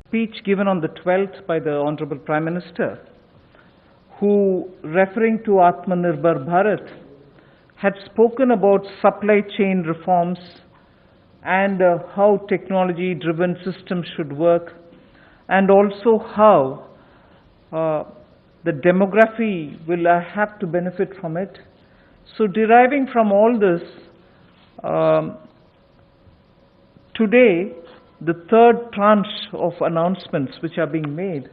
speech given on the 12th by the Honorable Prime Minister, who, referring to Atmanirbhar Bharat, had spoken about supply chain reforms and how technology-driven systems should work, and also how the demography will have to benefit from it. So deriving from all this, today, the third tranche of announcements which are being made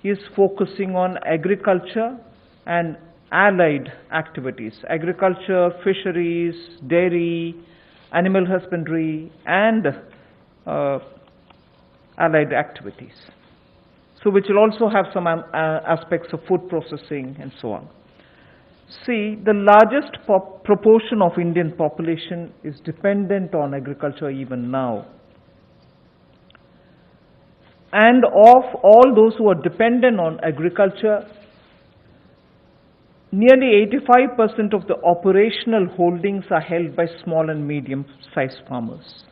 is focusing on agriculture and allied activities. Agriculture, fisheries, dairy, animal husbandry, and allied activities. So which will also have some aspects of food processing and so on. See, the largest proportion of Indian population is dependent on agriculture even now. And of all those who are dependent on agriculture, nearly 85% of the operational holdings are held by small and medium-sized farmers.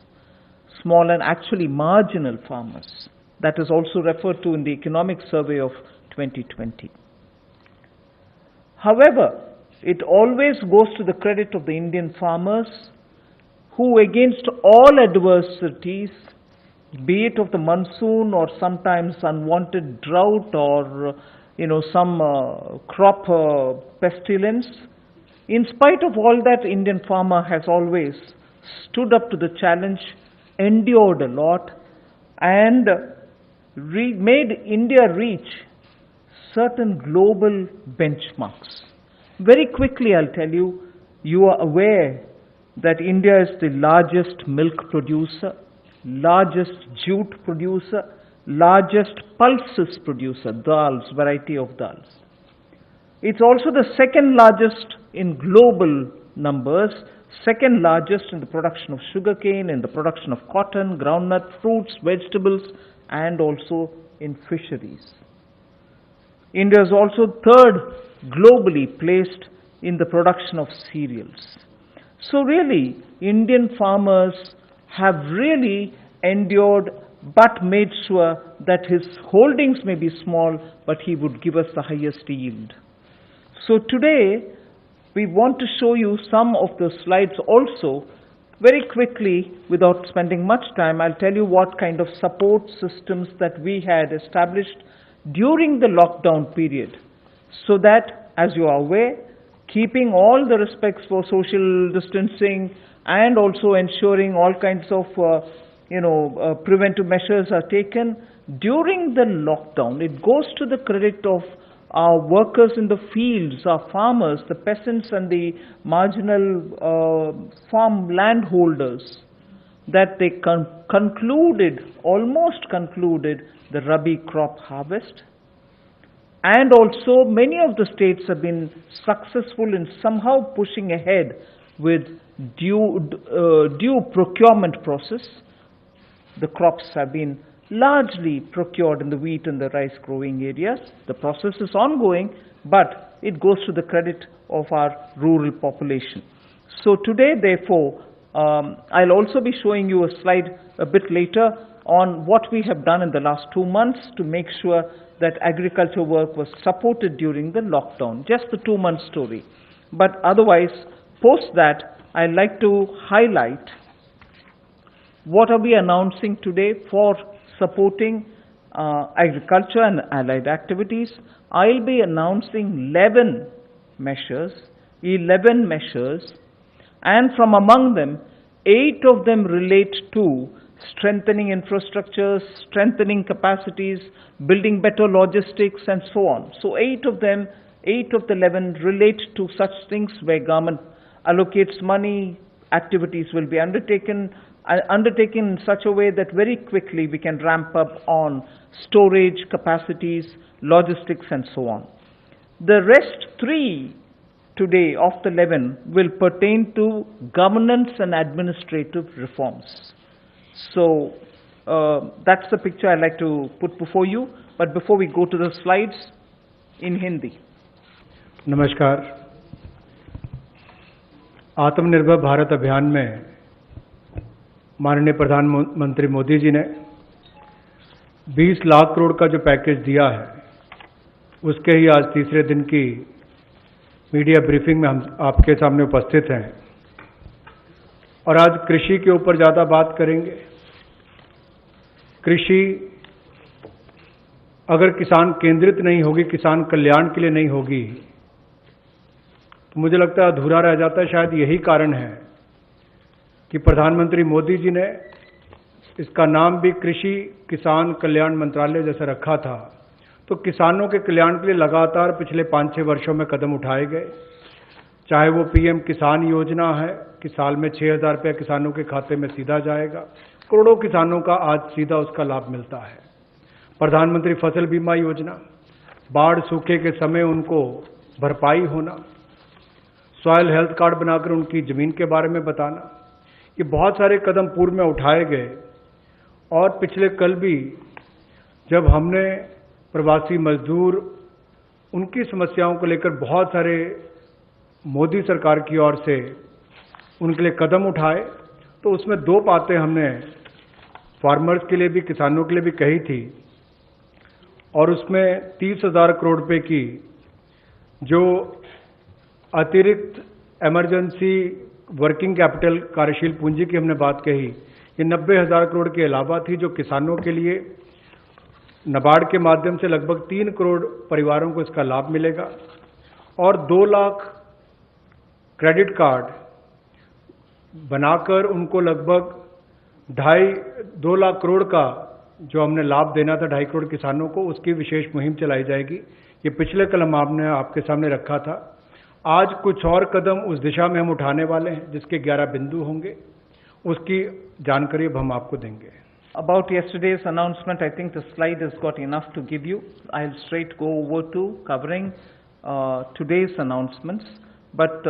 Small and actually marginal farmers. That is also referred to in the Economic Survey of 2020. However, it always goes to the credit of the Indian farmers who, against all adversities, be it of the monsoon or sometimes unwanted drought or some crop pestilence, in spite of all that, Indian farmer has always stood up to the challenge, endured a lot, and made India reach certain global benchmarks. Very quickly, I'll tell you, you are aware that India is the largest milk producer, largest jute producer, largest pulses producer, dals, variety of dals. It's also the second largest in global numbers, second largest in the production of sugarcane, in the production of cotton, groundnut, fruits, vegetables, and also in fisheries. India is also third globally placed in the production of cereals. So really, Indian farmers have really endured but made sure that his holdings may be small, but he would give us the highest yield. So today, we want to show you some of the slides also. Very quickly, without spending much time, I'll tell you what kind of support systems that we had established during the lockdown period, so that, as you are aware, keeping all the respects for social distancing and also ensuring all kinds of preventive measures are taken during the lockdown. It goes to the credit of our workers in the fields, our farmers, the peasants and the marginal farm landholders, that they almost concluded the Rabi crop harvest. And also many of the states have been successful in somehow pushing ahead with due procurement process. The crops have been largely procured in the wheat and the rice growing areas. The process is ongoing, but it goes to the credit of our rural population. So today, therefore, I'll also be showing you a slide a bit later on what we have done in the last 2 months to make sure that agriculture work was supported during the lockdown. Just the 2-month story. But otherwise, post that, I'd like to highlight what are we announcing today for supporting agriculture and allied activities. I'll be announcing 11 measures, and from among them, 8 of them relate to strengthening infrastructures, strengthening capacities, building better logistics, and so on. So 8 of the 11 relate to such things where government allocates money, activities will be undertaken in such a way that very quickly we can ramp up on storage capacities, logistics, and so on. The rest 3 today of the 11 will pertain to governance and administrative reforms. So that's the picture I'd like to put before you. But before we go to the slides, in Hindi. नमस्कार। आत्मनिर्भर भारत अभियान में माननीय प्रधानमंत्री मोदी जी ने 20 लाख करोड़ का जो package दिया है, उसके ही आज तीसरे दिन की मीडिया ब्रीफिंग में हम आपके सामने उपस्थित हैं और आज कृषि के ऊपर ज़्यादा बात करेंगे। कृषि अगर किसान केंद्रित नहीं होगी, किसान कल्याण के लिए नहीं होगी, तो मुझे लगता है अधूरा रह जाता है। शायद यही कारण है कि प्रधानमंत्री मोदी जी ने इसका नाम भी कृषि किसान कल्याण मंत्रालय जैसा रखा था। तो किसानों के कल्याण के लिए लगातार पिछले 5-6 वर्षों में कदम उठाए गए, चाहे वो पीएम किसान योजना है कि साल में 6,000 रुपये किसानों के खाते में सीधा जाएगा, करोड़ों किसानों का आज सीधा उसका लाभ मिलता है। प्रधानमंत्री फसल बीमा योजना, बाढ़ सूखे के समय उनको भरपाई होना, सॉयल हेल्थ कार्ड बनाकर उनकी ज़मीन के बारे में बताना, ये बहुत सारे कदम पूर्व में उठाए गए। और पिछले कल भी जब हमने प्रवासी मजदूर, उनकी समस्याओं को लेकर बहुत सारे मोदी सरकार की ओर से उनके लिए कदम उठाए, तो उसमें 2 बातें हमने फार्मर्स के लिए भी, किसानों के लिए भी कही थी। और उसमें 30,000 करोड़ रुपए की जो अतिरिक्त इमरजेंसी वर्किंग कैपिटल कार्यशील पूंजी की हमने बात कही, ये 90,000 करोड़ के अलावा थी, जो किसानों के लिए नाबार्ड के माध्यम से लगभग 3 करोड़ परिवारों को इसका लाभ मिलेगा। और 2 लाख क्रेडिट कार्ड बनाकर उनको लगभग 2 लाख करोड़ का जो हमने लाभ देना था 2.5 करोड़ किसानों को, उसकी विशेष मुहिम चलाई जाएगी। ये पिछले कल हमने आपके सामने रखा था। आज कुछ और कदम उस दिशा में हम उठाने वाले हैं, जिसके 11 बिंदु होंगे, उसकी जानकारी अब हम आपको देंगे। About yesterday's announcement, I think the slide has got enough to give you. I'll straight go over to covering today's announcements, but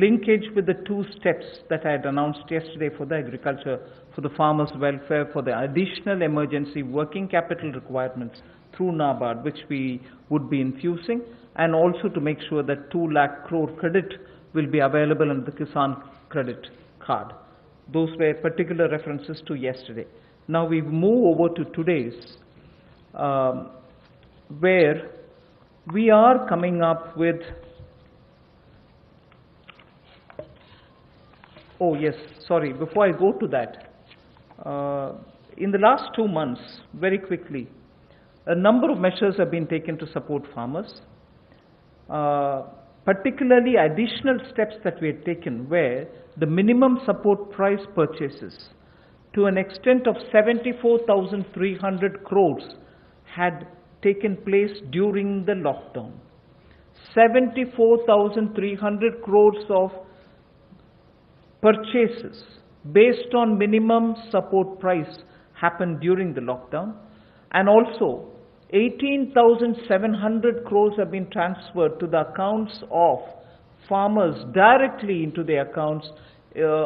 linkage with the 2 steps that I had announced yesterday for the agriculture, for the farmers' welfare, for the additional emergency working capital requirements through NABARD, which we would be infusing, and also to make sure that 2 lakh crore credit will be available under the Kisan credit card. Those were particular references to yesterday. Now we move over to today's, where we are coming up with, oh yes, sorry, before I go to that, in the last 2 months, very quickly, a number of measures have been taken to support farmers. Particularly additional steps that we had taken where the minimum support price purchases to an extent of 74,300 crores had taken place during the lockdown. 74,300 crores of purchases based on minimum support price happened during the lockdown, and also 18,700 crores have been transferred to the accounts of farmers directly into their accounts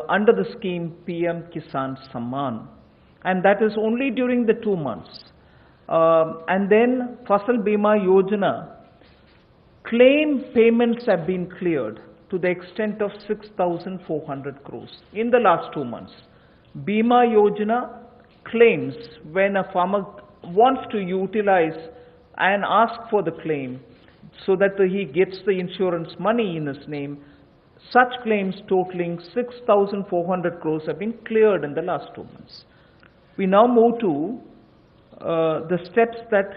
under the scheme PM Kisan Samman, and that is only during the 2 months. And then Fasal Bima Yojana claim payments have been cleared to the extent of 6,400 crores in the last 2 months. Bima Yojana claims, when a farmer wants to utilize and ask for the claim so that he gets the insurance money in his name, such claims totaling 6,400 crores have been cleared in the last 2 months. We now move to the steps that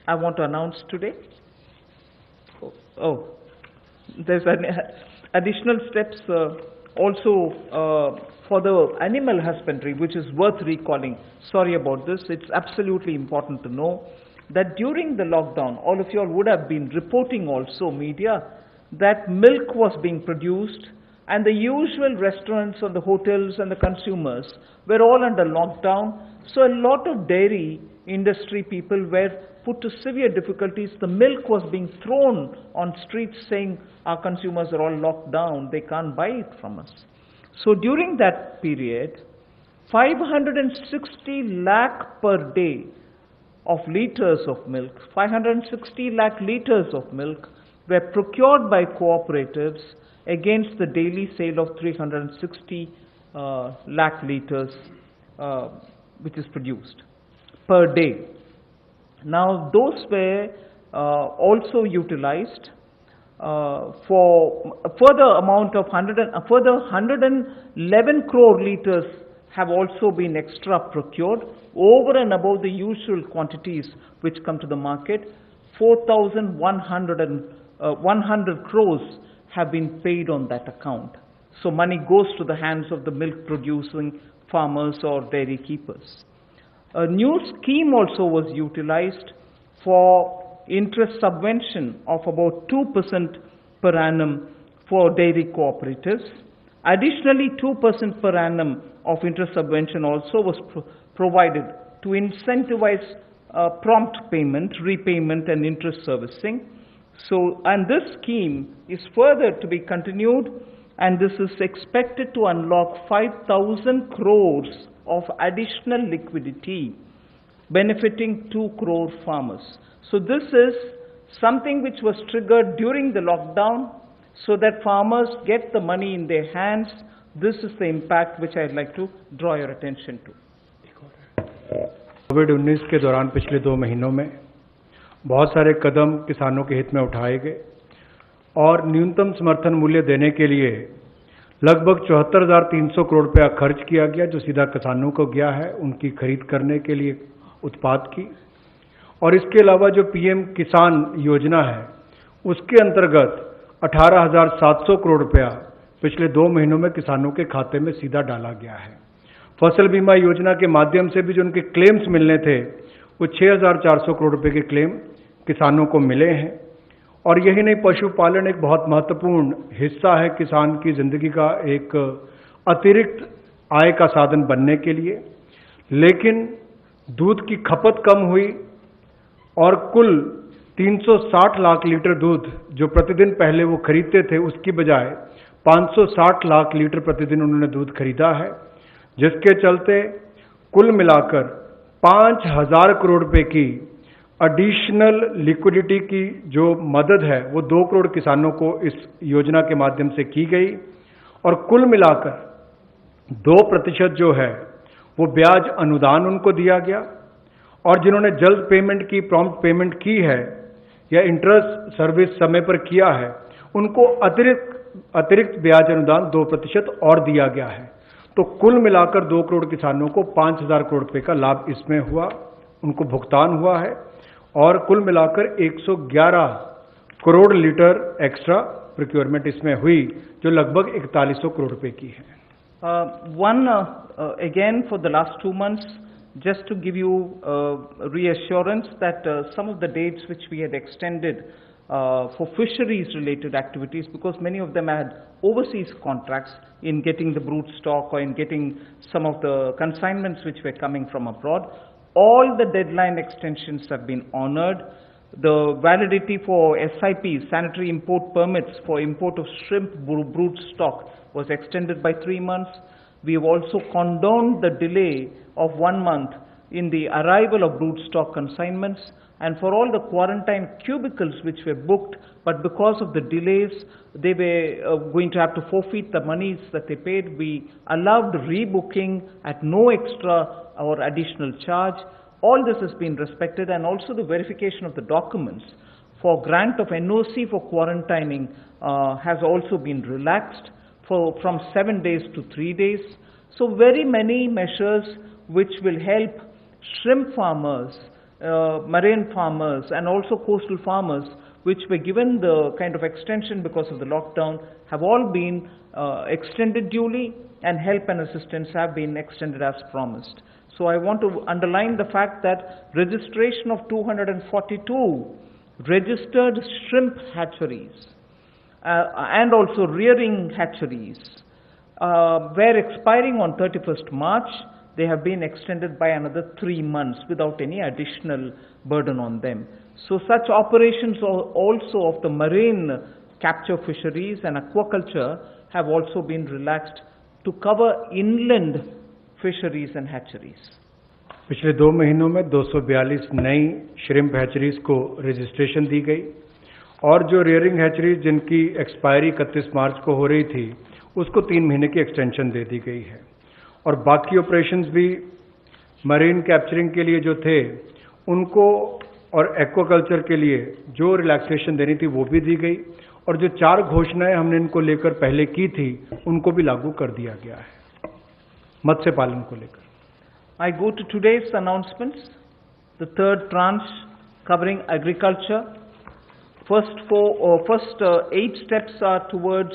I want to announce today. There's additional steps also for the animal husbandry, which is worth recalling. Sorry about this. It's absolutely important to know that during the lockdown, all of you all would have been reporting also, media, that milk was being produced, and the usual restaurants and the hotels and the consumers were all under lockdown. So a lot of dairy industry people were put to severe difficulties. The milk was being thrown on streets saying our consumers are all locked down, they can't buy it from us. So during that period, 560 lakh per day of liters of milk, 560 lakh liters of milk were procured by cooperatives against the daily sale of 360 lakh liters which is produced per day. Now, those were also utilized for a further amount of a further 111 crore liters have also been extra procured over and above the usual quantities which come to the market. 4,100 crores have been paid on that account. So money goes to the hands of the milk producing farmers or dairy keepers. A new scheme also was utilized for interest subvention of about 2% per annum for dairy cooperatives. Additionally, 2% per annum of interest subvention also was provided to incentivize prompt payment, repayment and interest servicing. So, and this scheme is further to be continued, and this is expected to unlock 5,000 crores of additional liquidity benefiting 2 crore farmers. So this is something which was triggered during the lockdown so that farmers get the money in their hands. This is the impact which I'd like to draw your attention to. कोविड-19 के दौरान पिछले 2 महीनों में बहुत सारे कदम किसानों के हित में उठाए गए और न्यूनतम समर्थन मूल्य देने के लिए लगभग 74,300 करोड़ रुपया खर्च किया गया, जो सीधा किसानों को गया है उनकी खरीद करने के लिए उत्पाद की। और इसके अलावा जो पीएम किसान योजना है उसके अंतर्गत 18,700 करोड़ रुपया पिछले 2 महीनों में किसानों के खाते में सीधा डाला गया है। फसल बीमा योजना के माध्यम से भी जो उनके क्लेम्स मिलने थे वो 6,400 करोड़ रुपए के क्लेम किसानों को मिले हैं। और यही नहीं, पशुपालन एक बहुत महत्वपूर्ण हिस्सा है किसान की जिंदगी का, एक अतिरिक्त आय का साधन बनने के लिए। लेकिन दूध की खपत कम हुई और कुल 360 लाख लीटर दूध जो प्रतिदिन पहले वो खरीदते थे उसकी बजाय 560 लाख लीटर प्रतिदिन उन्होंने दूध खरीदा है, जिसके चलते कुल मिलाकर 5,000 करोड़ रुपए की एडिशनल लिक्विडिटी की जो मदद है वो 2 करोड़ किसानों को इस योजना के माध्यम से की गई। और कुल मिलाकर 2% जो है वो ब्याज अनुदान उनको दिया गया, और जिन्होंने जल्द पेमेंट की, प्रॉम्प्ट पेमेंट की है या इंटरेस्ट सर्विस समय पर किया है, उनको अतिरिक्त ब्याज अनुदान 2% और दिया गया है। तो कुल मिलाकर 2 करोड़ किसानों को 5,000 करोड़ रुपए का लाभ इसमें हुआ, उनको भुगतान हुआ है। और कुल मिलाकर 111 करोड़ लीटर एक्स्ट्रा प्रोक्योरमेंट इसमें हुई, जो लगभग 4100 करोड़ रुपए की है। Again, for the last 2 months, just to give you reassurance that some of the dates which we had extended for fisheries related activities, because many of them had overseas contracts in getting the brood stock or in getting some of the consignments which were coming from abroad, all the deadline extensions have been honored. The validity for SIPs, sanitary import permits for import of shrimp brood stock, was extended by 3 months. We have also condoned the delay of 1 month in the arrival of brood stock consignments, and for all the quarantine cubicles which were booked, but because of the delays, they were going to have to forfeit the monies that they paid. We allowed rebooking at no extra or additional charge. All this has been respected, and also the verification of the documents for grant of NOC for quarantining has also been relaxed from 7 days to 3 days. So very many measures which will help shrimp farmers, marine farmers and also coastal farmers, which were given the kind of extension because of the lockdown, have all been extended duly, and help and assistance have been extended as promised. So I want to underline the fact that registration of 242 registered shrimp hatcheries and also rearing hatcheries were expiring on 31st March. They have been extended by another 3 months without any additional burden on them. So such operations also of the marine capture fisheries and aquaculture have also been relaxed to cover inland fisheries and hatcheries. पिछले 2 महीनों में 242 नई shrimp hatcheries को registration दी गई, और जो rearing hatcheries जिनकी expiry 31 मार्च को हो रही थी उसको 3 महीने की एक्सटेंशन दे दी गई है। और बाकी ऑपरेशंस भी मरीन कैप्चरिंग के लिए जो थे उनको और एक्वाकल्चर के लिए जो रिलैक्सेशन देनी थी वो भी दी गई, और जो 4 घोषणाएं हमने इनको लेकर पहले की थी उनको भी लागू कर दिया गया है मत्स्य पालन को लेकर। I go to today's announcements, the third tranche covering agriculture. First 8 steps are towards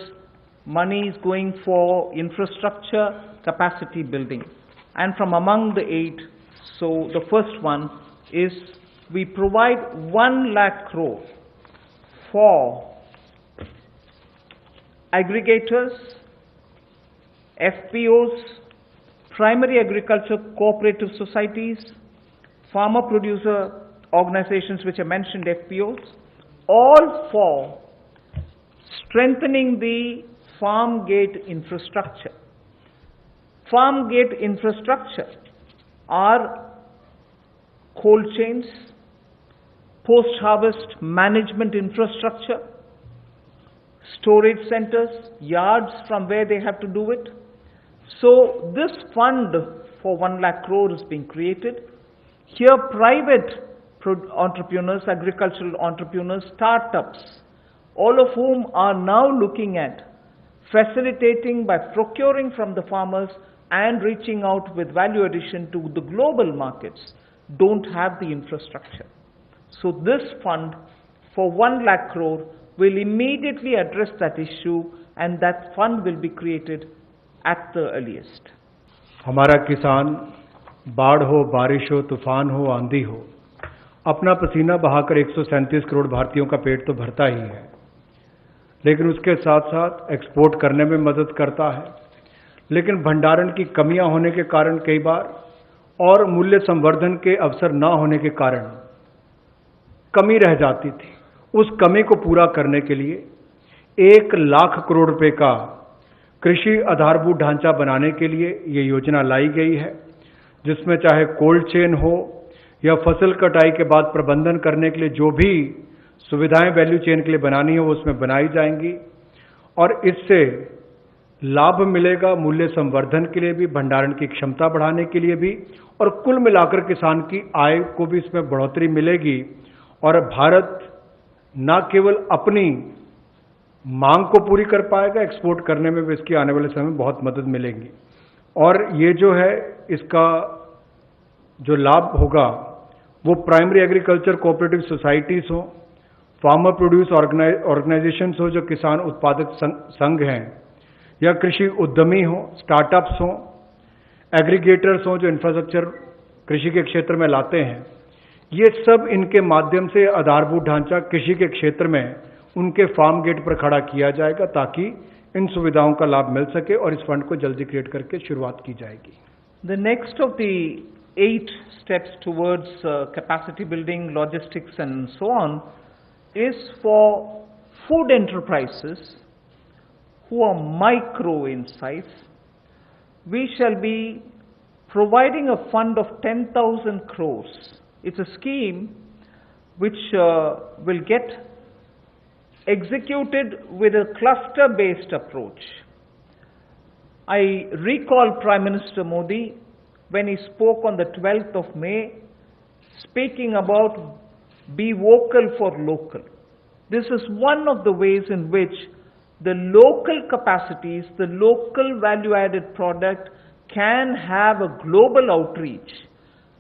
money is going for infrastructure capacity building. And from among the 8, so the first one is we provide 1 lakh crore for aggregators, FPOs, primary agriculture cooperative societies, farmer producer organizations which I mentioned, FPOs, all for strengthening the farm gate infrastructure. Farm gate infrastructure are cold chains, post-harvest management infrastructure, storage centers, yards from where they have to do it. So this fund for 1 lakh crore is being created. Here private entrepreneurs, agricultural entrepreneurs, startups, all of whom are now looking at facilitating by procuring from the farmers and reaching out with value addition to the global markets, don't have the infrastructure. So this fund for 1 lakh crore will immediately address that issue, and that fund will be created at the earliest. हमारा किसान बाढ़ हो, बारिश हो, तूफान हो, आंधी हो, अपना पसीना बहाकर 137 करोड़ भारतीयों का पेट तो भरता ही है, लेकिन उसके साथ साथ एक्सपोर्ट करने में मदद करता है। लेकिन भंडारण की कमियां होने के कारण कई बार और मूल्य संवर्धन के अवसर न होने के कारण कमी रह जाती थी। उस कमी को पूरा करने के लिए 1 लाख करोड़ रुपए का कृषि आधारभूत ढांचा बनाने के लिए ये योजना लाई गई है, जिसमें चाहे कोल्ड चेन हो या फसल कटाई के बाद प्रबंधन करने के लिए जो भी सुविधाएं वैल्यू चेन के लिए बनानी है वो उसमें बनाई जाएंगी, और इससे लाभ मिलेगा मूल्य संवर्धन के लिए भी, भंडारण की क्षमता बढ़ाने के लिए भी, और कुल मिलाकर किसान की आय को भी इसमें बढ़ोतरी मिलेगी। और भारत न केवल अपनी मांग को पूरी कर पाएगा, एक्सपोर्ट करने में भी इसकी आने वाले समय में बहुत मदद मिलेगी। और ये जो है इसका जो लाभ होगा वो प्राइमरी एग्रीकल्चर कोऑपरेटिव सोसाइटीज हो, फार्मर प्रोड्यूस ऑर्गेनाइजेशंस हो जो किसान उत्पादक संघ हैं, या कृषि उद्यमी हो, स्टार्टअप्स हो, एग्रीगेटर्स हो जो इंफ्रास्ट्रक्चर कृषि के क्षेत्र में लाते हैं, ये सब इनके माध्यम से आधारभूत ढांचा कृषि के क्षेत्र में उनके फार्म गेट पर खड़ा किया जाएगा ताकि इन सुविधाओं का लाभ मिल सके, और इस फंड को जल्दी क्रिएट करके शुरुआत की जाएगी। The next of the 8 steps towards capacity building, logistics and so on is for food enterprises who are micro in size. We shall be providing a fund of 10,000 crores. It's a scheme which will get executed with a cluster-based approach. I recall Prime Minister Modi when he spoke on the 12th of May, speaking about be vocal for local. This is one of the ways in which the local capacities, the local value-added product can have a global outreach,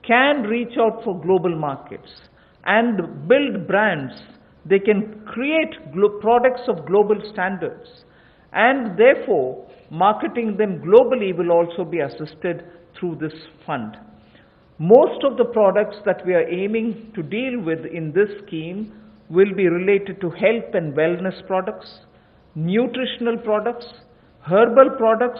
can reach out for global markets and build brands. They can create products of global standards, and therefore marketing them globally will also be assisted through this fund. Most of the products that we are aiming to deal with in this scheme will be related to health and wellness products, nutritional products, herbal products,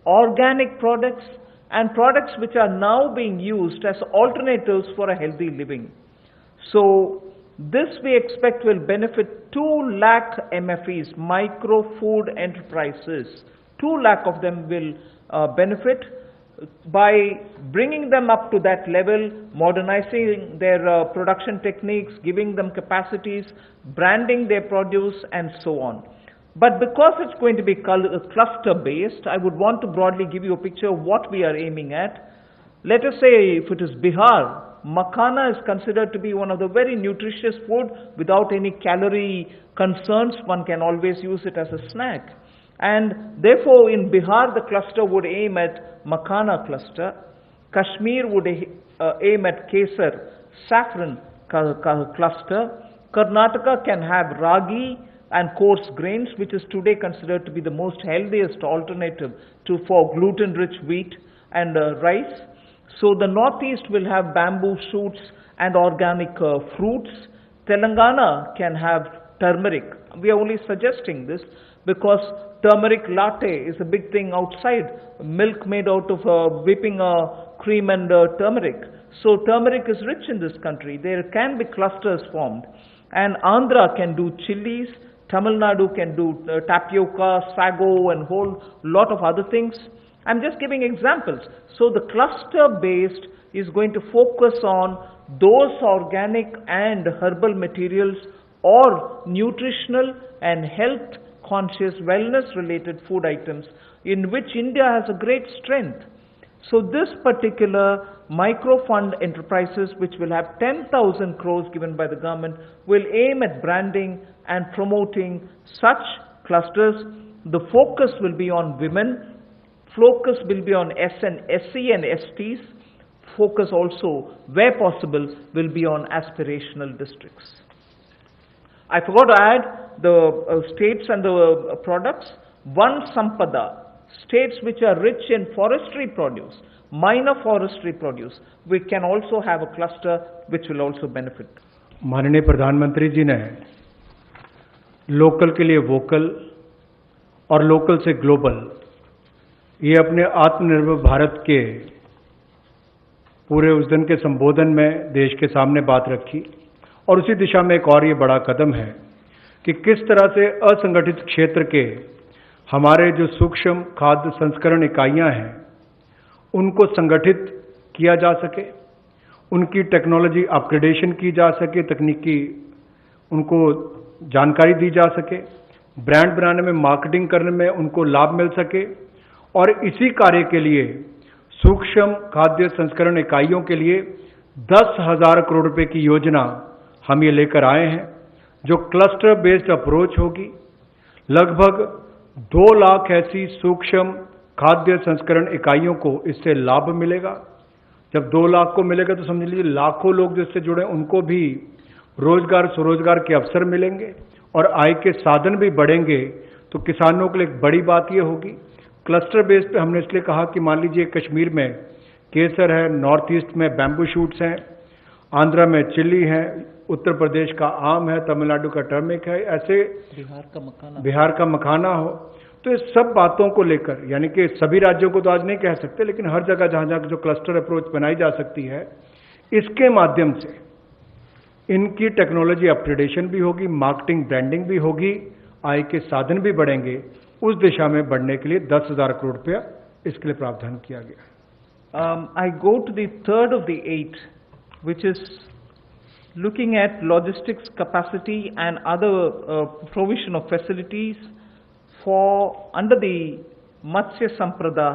organic products, and products which are now being used as alternatives for a healthy living. So this we expect will benefit 2 lakh MFEs, micro food enterprises. 2 lakh of them will benefit by bringing them up to that level, modernizing their production techniques, giving them capacities, branding their produce and so on. But because it's going to be cluster based, I would want to broadly give you a picture of what we are aiming at. Let us say if it is Bihar, Makhana is considered to be one of the very nutritious food without any calorie concerns. One can always use it as a snack. And therefore in Bihar the cluster would aim at Makhana cluster. Kashmir would aim at Kesar, saffron cluster. Karnataka can have ragi and coarse grains, which is today considered to be the most healthiest alternative for gluten-rich wheat and rice. So the northeast will have bamboo shoots and organic fruits. Telangana can have turmeric. We are only suggesting this because turmeric latte is a big thing outside. Milk made out of whipping cream and turmeric. So turmeric is rich in this country. There can be clusters formed. And Andhra can do chilies. Tamil Nadu can do tapioca, sago and whole lot of other things. I'm just giving examples. So the cluster based is going to focus on those organic and herbal materials or nutritional and health conscious wellness related food items in which India has a great strength. So this particular micro fund enterprises, which will have 10,000 crores given by the government, will aim at branding and promoting such clusters. The focus will be on women, focus will be on SC and STs, focus also, where possible, will be on aspirational districts. I forgot to add the states and the products. One Sampada, states which are rich in forestry produce, minor forestry produce, we can also have a cluster which will also benefit. माननीय प्रधानमंत्री जी ने local के लिए vocal और local से global, ये अपने आत्मनिर्भर भारत के पूरे उस दिन के संबोधन में देश के सामने बात रखी। और उसी दिशा में एक और ये बड़ा कदम है कि किस तरह से असंगठित क्षेत्र के हमारे जो सूक्ष्म खाद्य संस्करण इकाइयां हैं उनको संगठित किया जा सके, उनकी टेक्नोलॉजी अपग्रेडेशन की जा सके, तकनीकी उनको जानकारी दी जा सके, ब्रांड बनाने में, मार्केटिंग करने में उनको लाभ मिल सके। और इसी कार्य के लिए सूक्ष्म खाद्य संस्करण इकाइयों के लिए 10,000 करोड़ रुपए की योजना हम ये लेकर आए हैं, जो क्लस्टर बेस्ड अप्रोच होगी। लगभग 2 लाख ऐसी सूक्ष्म खाद्य संस्करण इकाइयों को इससे लाभ मिलेगा। जब 2 लाख को मिलेगा तो समझ लीजिए लाखों लोग जिससे जुड़े उनको भी रोजगार स्वरोजगार के अवसर मिलेंगे और आय के साधन भी बढ़ेंगे। तो किसानों के लिए एक बड़ी बात ये होगी। क्लस्टर बेस पे हमने इसलिए कहा कि मान लीजिए कश्मीर में केसर है, नॉर्थ ईस्ट में बैम्बू शूट्स हैं, आंध्रा में चिल्ली है, उत्तर प्रदेश का आम है, तमिलनाडु का टर्मिक है, ऐसे बिहार का मखाना हो। तो इस सब बातों को लेकर, यानी कि सभी राज्यों को तो आज नहीं कह सकते, लेकिन हर जगह जहां जहां जो क्लस्टर अप्रोच बनाई जा सकती है, इसके माध्यम से इनकी टेक्नोलॉजी अपग्रेडेशन भी होगी, मार्केटिंग ब्रांडिंग भी होगी, आय के साधन भी बढ़ेंगे। उस दिशा में बढ़ने के लिए 10,000 करोड़ रुपया इसके लिए प्रावधान किया गया। I go to the third of the 8, which is looking at logistics capacity and other provision of facilities for under the Matsya Sampada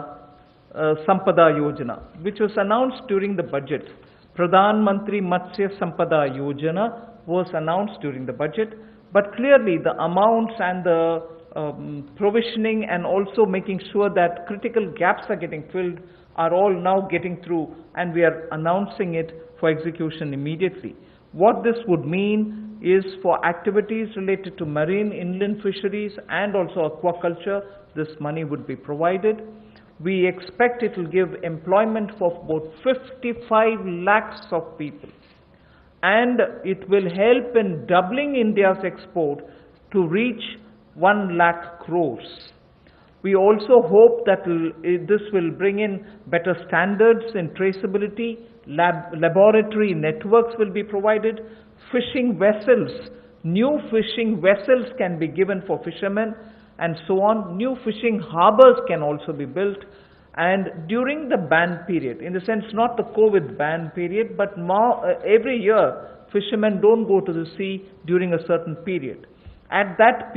Yojana, which was announced during the budget. Pradhan Mantri Matsya Sampada Yojana was announced during the budget, but clearly the amounts and the provisioning and also making sure that critical gaps are getting filled are all now getting through, and we are announcing it for execution immediately. What this would mean is for activities related to marine, inland fisheries and also aquaculture, this money would be provided. We expect it will give employment for about 55 lakhs of people, and it will help in doubling India's export to reach 1 lakh crores. We also hope that this will bring in better standards in traceability, laboratory networks will be provided, fishing vessels, new fishing vessels can be given for fishermen and so on. New fishing harbors can also be built, and during the ban period, in the sense not the COVID ban period, but now, every year fishermen don't go to the sea during a certain period. At that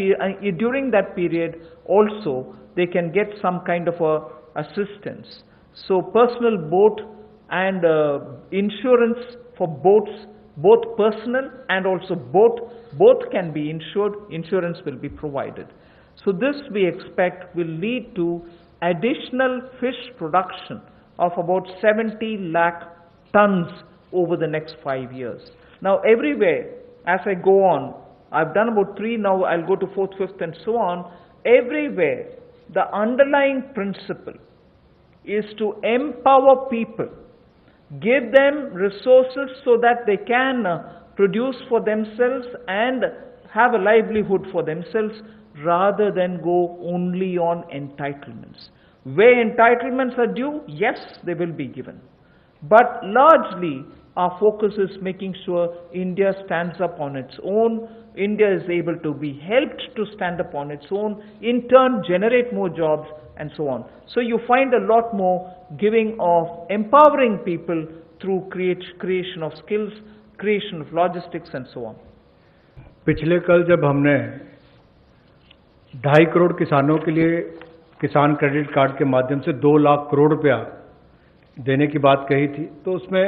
during that period also they can get some kind of a assistance. So personal boat and insurance for boats, both personal and also both can be insured. Insurance will be provided. So this we expect will lead to additional fish production of about 70 lakh tons over the next 5 years. Now everywhere, as I go on, I've done about 3, now I'll go to 4th, 5th and so on. Everywhere, the underlying principle is to empower people, give them resources so that they can produce for themselves and have a livelihood for themselves, rather than go only on entitlements. Where entitlements are due, yes, they will be given. But largely, our focus is making sure India stands up on its own. India is able to be helped to stand up on its own, in turn generate more jobs and so on. So you find a lot more giving of empowering people through creation of skills, creation of logistics and so on. पिछले कल जब हमने 2.5 करोड़ किसानों के लिए किसान credit card के माध्यम से 2 लाख करोड़ रुपया देने की बात कही थी, तो उसमें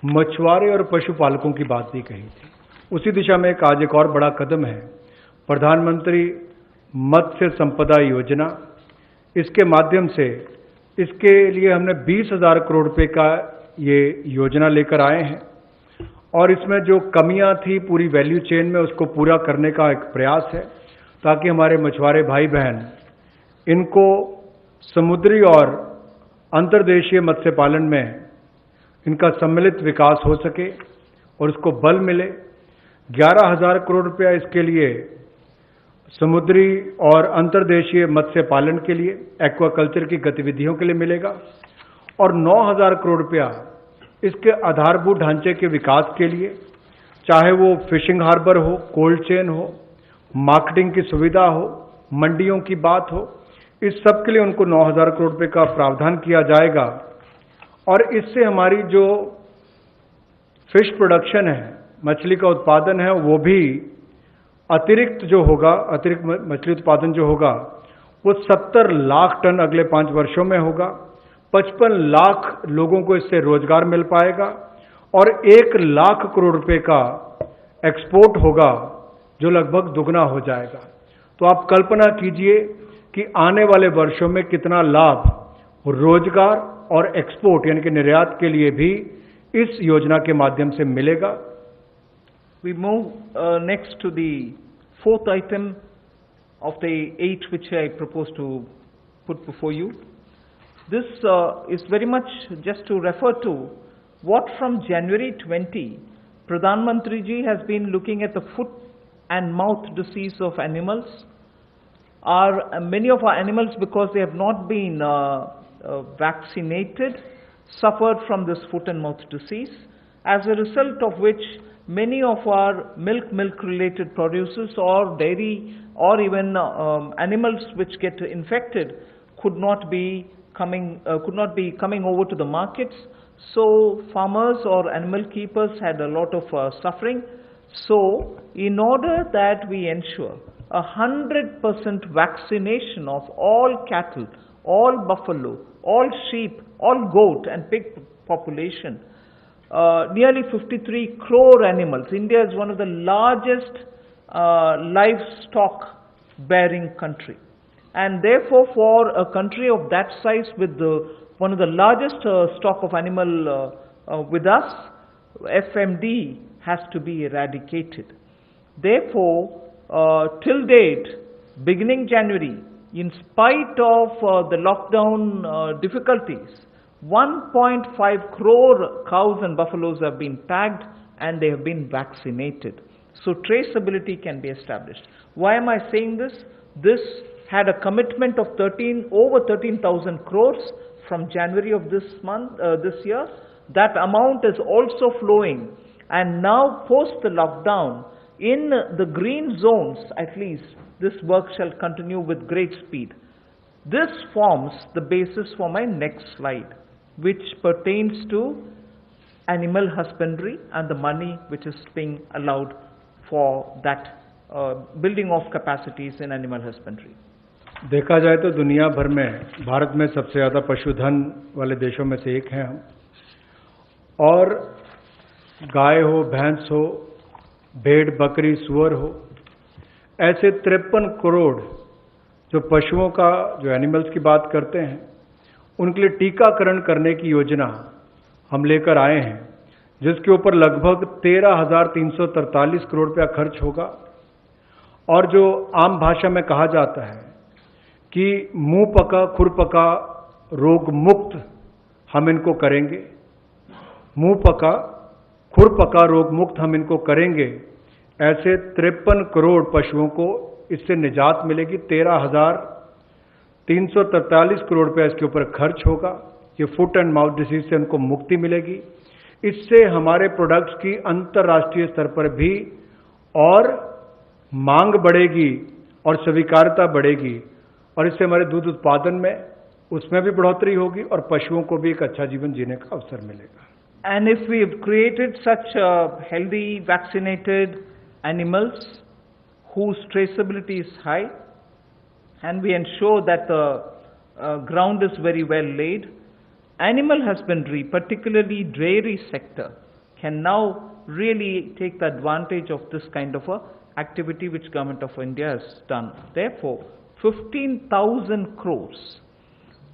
मछुआरे और पशुपालकों की बात भी कही थी। उसी दिशा में आज एक और बड़ा कदम है, प्रधानमंत्री मत्स्य संपदा योजना। इसके माध्यम से इसके लिए हमने 20,000 करोड़ रुपए का ये योजना लेकर आए हैं और इसमें जो कमियां थी पूरी वैल्यू चेन में उसको पूरा करने का एक प्रयास है, ताकि हमारे मछुआरे भाई बहन इनको समुद्री और अंतर्देशीय मत्स्य पालन में इनका सम्मिलित विकास हो सके और उसको बल मिले। 11,000 करोड़ रुपया इसके लिए समुद्री और अंतर्देशीय मत्स्य पालन के लिए, एक्वाकल्चर की गतिविधियों के लिए मिलेगा और 9,000 करोड़ रुपया इसके आधारभूत ढांचे के विकास के लिए, चाहे वो फिशिंग हार्बर हो, कोल्ड चेन हो, मार्केटिंग की सुविधा हो, मंडियों की बात हो, इस सब के लिए उनको 9,000 करोड़ रुपए का प्रावधान किया जाएगा। और इससे हमारी जो फिश प्रोडक्शन है, मछली का उत्पादन है, वो भी अतिरिक्त जो होगा, अतिरिक्त मछली उत्पादन जो होगा वो 70 लाख टन अगले 5 वर्षों में होगा। 55 लाख लोगों को इससे रोजगार मिल पाएगा और 1 लाख करोड़ रुपए का एक्सपोर्ट होगा, जो लगभग दुगना हो जाएगा। तो आप कल्पना कीजिए कि आने वाले वर्षों में कितना लाभ रोजगार और एक्सपोर्ट यानी कि निर्यात के लिए भी इस योजना के माध्यम से मिलेगा। We move next to the 4th item of the 8 which I propose to put before you. This is very much just to refer to what from January 20, Pradhan Mantri ji has been looking at the foot and mouth disease of animals. Many of our animals, because they have not been vaccinated, suffered from this foot and mouth disease, as a result of which many of our milk related produces or dairy or even animals which get infected could not be coming over to the markets. So farmers or animal keepers had a lot of suffering. So in order that we ensure 100% vaccination of all cattle, all buffalo, all sheep, all goat and pig population, nearly 53 crore animals. India is one of the largest livestock bearing country, and therefore for a country of that size with one of the largest stock of animal with us, FMD has to be eradicated. Therefore, till date, beginning January, in spite of the lockdown difficulties, 1.5 crore cows and buffaloes have been tagged and they have been vaccinated. So traceability can be established. Why am I saying this? This had a commitment of over 13,000 crores from January of this year. That amount is also flowing, and now post the lockdown, in the green zones at least, this work shall continue with great speed. This forms the basis for my next slide, which pertains to animal husbandry and the money which is being allowed for that building of capacities in animal husbandry. देखा जाए तो दुनिया भर में भारत में सबसे ज़्यादा पशुधन वाले देशों में से एक हैं हम। और गाय हो, भैंस हो, भेड़, बकरी, सूअर हो, ऐसे 53 करोड़ जो पशुओं का, जो एनिमल्स की बात करते हैं, उनके लिए टीकाकरण करने की योजना हम लेकर आए हैं, जिसके ऊपर लगभग 13,343 करोड़ रुपया खर्च होगा। और जो आम भाषा में कहा जाता है कि मुंह पका खुर पका रोग मुक्त हम इनको करेंगे, मुंह पका खुर पका रोग मुक्त हम इनको करेंगे, ऐसे 53 करोड़ पशुओं को इससे निजात मिलेगी। 13,343 करोड़ रुपया इसके ऊपर खर्च होगा। ये फुट एंड माउथ डिसीज से उनको मुक्ति मिलेगी। इससे हमारे प्रोडक्ट्स की अंतर्राष्ट्रीय स्तर पर भी और मांग बढ़ेगी और स्वीकार्यता बढ़ेगी, और इससे हमारे दूध उत्पादन में उसमें भी बढ़ोतरी होगी और पशुओं को भी एक अच्छा जीवन जीने का अवसर मिलेगा। And if we have created such healthy, vaccinated animals whose traceability is high, and we ensure that the ground is very well laid, animal husbandry, particularly dairy sector, can now really take the advantage of this kind of a activity which Government of India has done. Therefore, 15,000 crores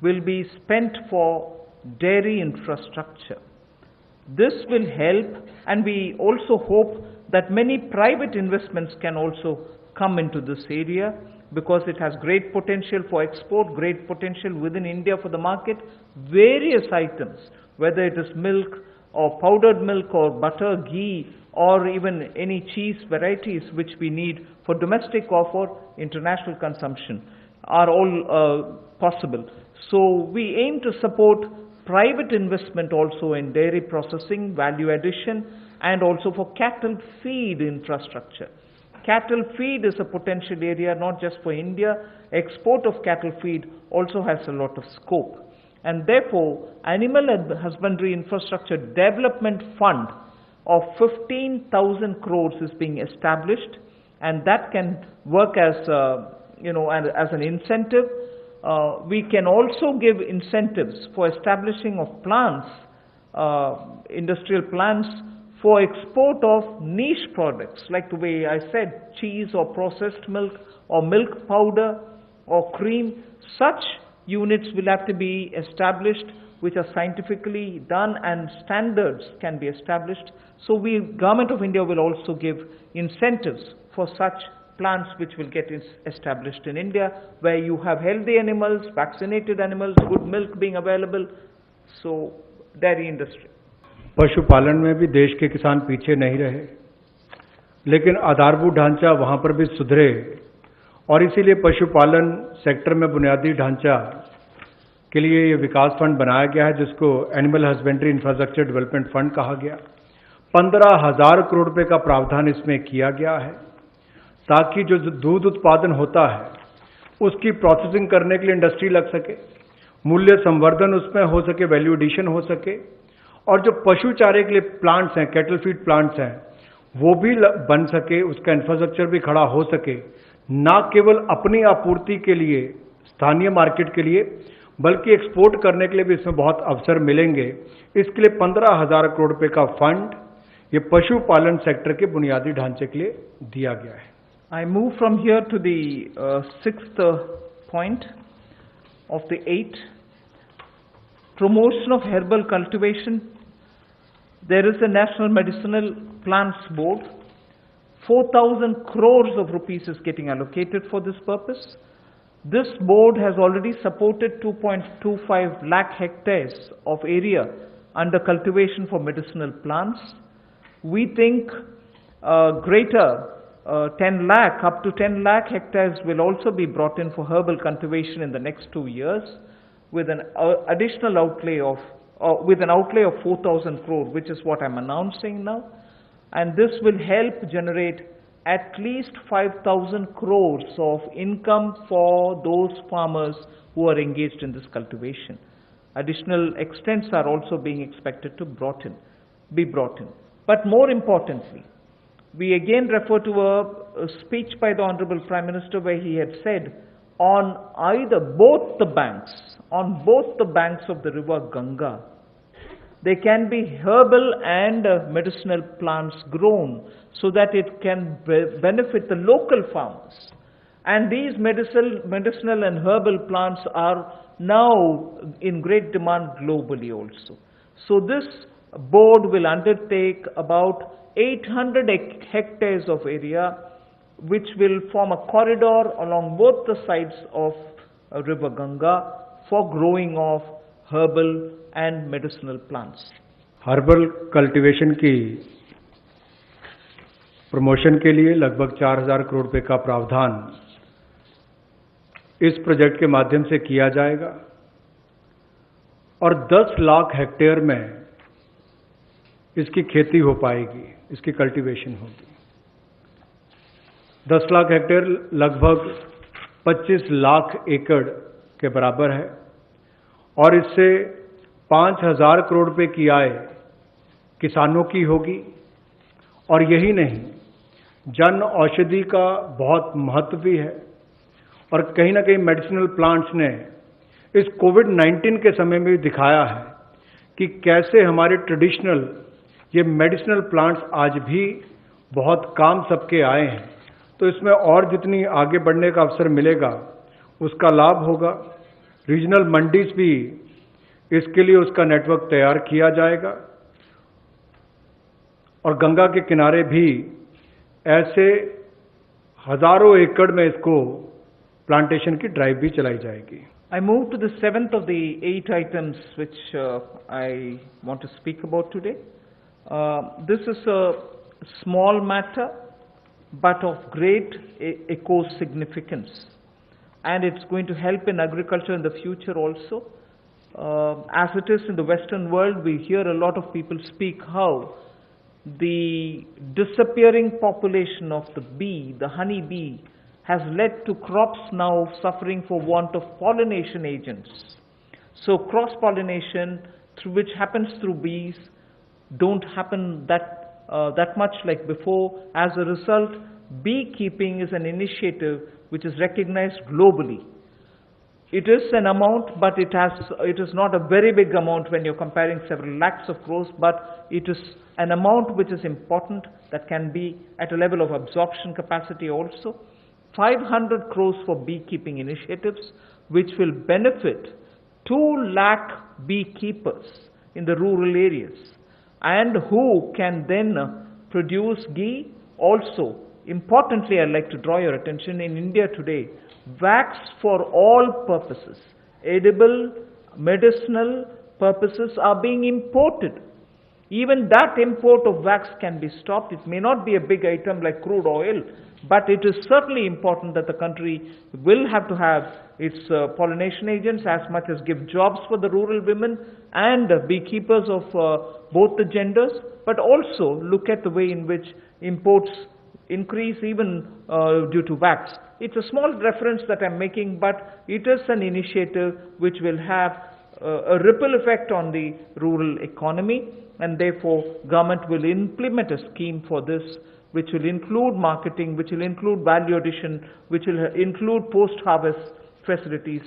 will be spent for dairy infrastructure. This will help, and we also hope that many private investments can also come into this area, because it has great potential for export, great potential within India for the market. Various items, whether it is milk or powdered milk or butter, ghee, or even any cheese varieties which we need for domestic or for international consumption, are all possible. So we aim to support private investment also in dairy processing, value addition, and also for cattle feed infrastructure. Cattle feed is a potential area not just for India. Export of cattle feed also has a lot of scope. And therefore, Animal Husbandry Infrastructure Development Fund of 15,000 crores is being established, and that can work as as an incentive. We can also give incentives for establishing of plants, industrial plants, for export of niche products, like the way I said, cheese or processed milk or milk powder or cream. Such units will have to be established, which are scientifically done, and standards can be established. So Government of India will also give incentives for such plants which will get established in India, where you have healthy animals, vaccinated animals, good milk being available. So dairy industry. पशुपालन में भी देश के किसान पीछे नहीं रहे, लेकिन आधारभूत ढांचा वहां पर भी सुधरे, और इसीलिए पशुपालन सेक्टर में बुनियादी ढांचा के लिए ये विकास फंड बनाया गया है, जिसको animal husbandry infrastructure development fund कहा गया। 15,000 करोड़ रुपए का प्रावधान इसमें किया गया है, ताकि जो दूध उत्पादन होता है उसकी प्रोसेसिंग करने के लिए इंडस्ट्री लग सके, मूल्य संवर्धन उसमें हो सके, वैल्यू एडिशन हो सके, और जो पशु चारे के लिए प्लांट्स हैं, कैटल फीड प्लांट्स हैं, वो भी बन सके, उसका इंफ्रास्ट्रक्चर भी खड़ा हो सके, ना केवल अपनी आपूर्ति के लिए, स्थानीय मार्केट के लिए, बल्कि एक्सपोर्ट करने के लिए भी इसमें बहुत अवसर मिलेंगे। इसके लिए 15,000 करोड़ रुपए का फंड ये पशुपालन सेक्टर के बुनियादी ढांचे के लिए दिया गया है। I move from here to the sixth point of the 8. Promotion of herbal cultivation. There is a National Medicinal Plants Board. 4,000 crores of rupees is getting allocated for this purpose. This board has already supported 2.25 lakh hectares of area under cultivation for medicinal plants. We think greater 10 lakh, up to 10 lakh hectares will also be brought in for herbal cultivation in the next 2 years, with an additional outlay of, with an outlay of 4,000 crore, which is what I'm announcing now. And this will help generate at least 5,000 crores of income for those farmers who are engaged in this cultivation. Additional extents are also being expected to be brought in. But more importantly, we again refer to a speech by the Honorable Prime Minister, where he had said, on both the banks of the river Ganga, There can be herbal and medicinal plants grown so that it can benefit the local farmers. And these medicinal and herbal plants are now in great demand globally also. So this board will undertake about 800 hectares of area, which will form a corridor along both the sides of river Ganga for growing of herbal and medicinal plants. Herbal cultivation की promotion के लिए लगभग 4000 करोड़ रुपए का प्रावधान इस project के माध्यम से किया जाएगा और 10 लाख हेक्टेयर में इसकी खेती हो पाएगी, इसकी कल्टीवेशन होगी। 10 लाख हेक्टेयर लगभग 25 लाख एकड़ के बराबर है और इससे 5000 करोड़ रुपए की आय किसानों की होगी। और यही नहीं, जन औषधि का बहुत महत्व भी है और कहीं ना कहीं मेडिसिनल प्लांट्स ने इस कोविड-19 के समय में भी दिखाया है कि कैसे हमारे ट्रेडिशनल ये मेडिसिनल प्लांट्स आज भी बहुत काम सबके आए हैं। तो इसमें और जितनी आगे बढ़ने का अवसर मिलेगा उसका लाभ होगा। रीजनल मंडीज भी इसके लिए उसका नेटवर्क तैयार किया जाएगा और गंगा के किनारे भी ऐसे हजारों एकड़ में इसको प्लांटेशन की ड्राइव भी चलाई जाएगी। I move to the seventh of the 8 items which I want to speak about today. This is a small matter but of great eco-significance, and it's going to help in agriculture in the future also. As it is in the Western world, we hear a lot of people speak how the disappearing population of the bee, the honey bee, has led to crops now suffering for want of pollination agents. So cross-pollination, which happens through bees, don't happen that much like before. As a result, beekeeping is an initiative which is recognized globally. It is an amount, but it is not a very big amount when you're comparing several lakhs of crores, but it is an amount which is important, that can be at a level of absorption capacity also. 500 crores for beekeeping initiatives, which will benefit 2 lakh beekeepers in the rural areas, and who can then produce ghee. Also, importantly, I'd like to draw your attention, in India today, wax for all purposes, edible, medicinal purposes, are being imported. Even that import of wax can be stopped. It may not be a big item like crude oil, but it is certainly important that the country will have to have its pollination agents, as much as give jobs for the rural women and beekeepers of both the genders, but also look at the way in which imports increase even due to wax. It's a small reference that I'm making, but it is an initiative which will have a ripple effect on the rural economy, and therefore government will implement a scheme for this, which will include marketing, which will include value addition, which will include post-harvest facilities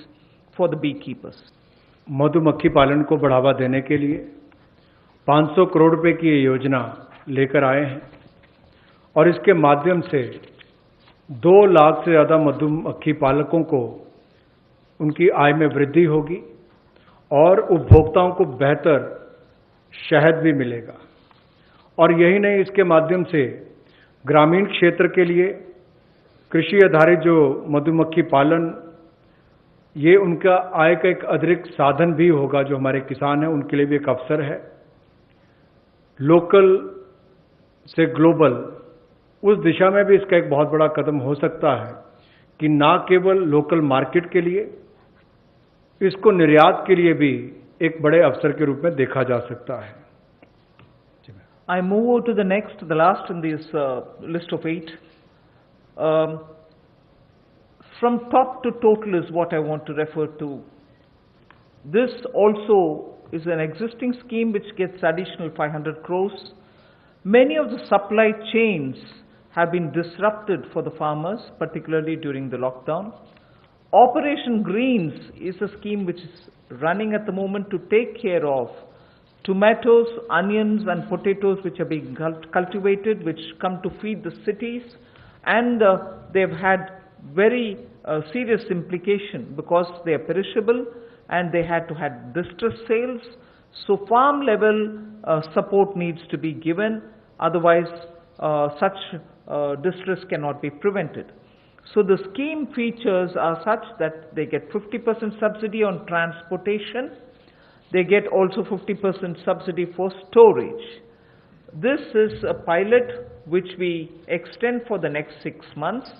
for the beekeepers. मधुमक्खी पालन को बढ़ावा देने के लिए 500 करोड़ रुपए की ये योजना लेकर आए हैं और इसके माध्यम से 2 लाख से ज़्यादा मधुमक्खी पालकों को उनकी आय में वृद्धि होगी और उपभोक्ताओं को बेहतर शहद भी मिलेगा। और यही नहीं, इसके माध्यम से ग्रामीण क्षेत्र के लिए कृषि आधारित जो मधुमक्खी पालन, ये उनका आय का एक अतिरिक्त साधन भी होगा। जो हमारे किसान हैं उनके लिए भी एक अवसर है। लोकल से ग्लोबल, उस दिशा में भी इसका एक बहुत बड़ा कदम हो सकता है कि ना केवल लोकल मार्केट के लिए, इसको निर्यात के लिए भी एक बड़े अवसर के रूप में देखा जा सकता है। I move to the next, the last in this list of 8. From top to total is what I want to refer to. This also is an existing scheme which gets additional 500 crores. Many of the supply chains have been disrupted for the farmers, particularly during the lockdown. Operation Greens is a scheme which is running at the moment to take care of tomatoes, onions and potatoes which are being cultivated, which come to feed the cities, and they've had very serious implication because they are perishable and they had to have distress sales. So farm level support needs to be given, otherwise such distress cannot be prevented. So the scheme features are such that they get 50% subsidy on transportation. They get also 50% subsidy for storage. This is a pilot which we extend for the next 6 months.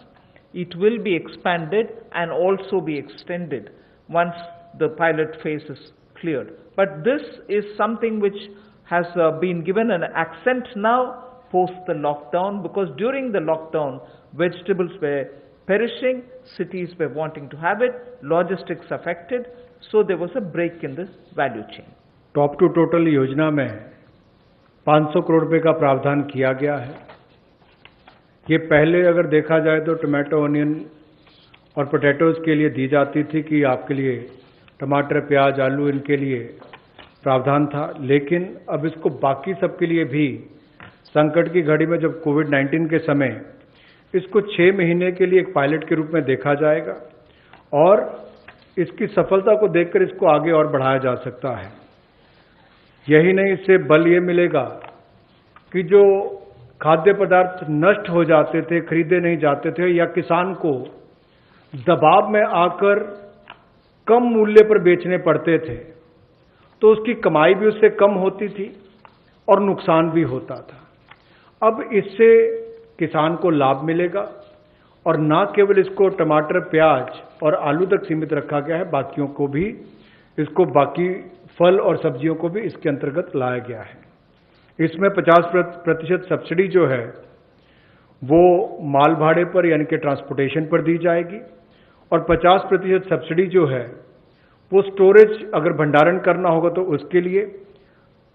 It will be expanded and also be extended once the pilot phase is cleared. But this is something which has been given an accent now post the lockdown, because during the lockdown vegetables were perishing, cities were wanting to have it, logistics affected, so there was a break in this value chain. Top two total योजना में 500 करोड़ रुपए का प्रावधान किया गया है। ये पहले अगर देखा जाए तो टमाटो, ऑनियन और पोटैटोज के लिए दी जाती थी कि आपके लिए टमाटर, प्याज, आलू इनके लिए प्रावधान था, लेकिन अब इसको बाकी सबके लिए भी संकट की घड़ी में जब कोविड-19 के समय इसको 6 महीने के लिए एक पायलट के रूप में देखा जाएगा और इसकी सफलता को देखकर इसको आगे और बढ़ाया जा सकता है। यही नहीं, इससे बल ये मिलेगा कि जो खाद्य पदार्थ नष्ट हो जाते थे, खरीदे नहीं जाते थे या किसान को दबाव में आकर कम मूल्य पर बेचने पड़ते थे, तो उसकी कमाई भी उससे कम होती थी और नुकसान भी होता था। अब इससे किसान को लाभ मिलेगा और न केवल इसको टमाटर, प्याज और आलू तक सीमित रखा गया है, बाकियों को भी, इसको बाकी फल और सब्जियों को भी इसके अंतर्गत लाया गया है। इसमें 50% सब्सिडी जो है वो माल भाड़े पर यानी कि ट्रांसपोर्टेशन पर दी जाएगी और 50% सब्सिडी जो है वो स्टोरेज, अगर भंडारण करना होगा तो उसके लिए,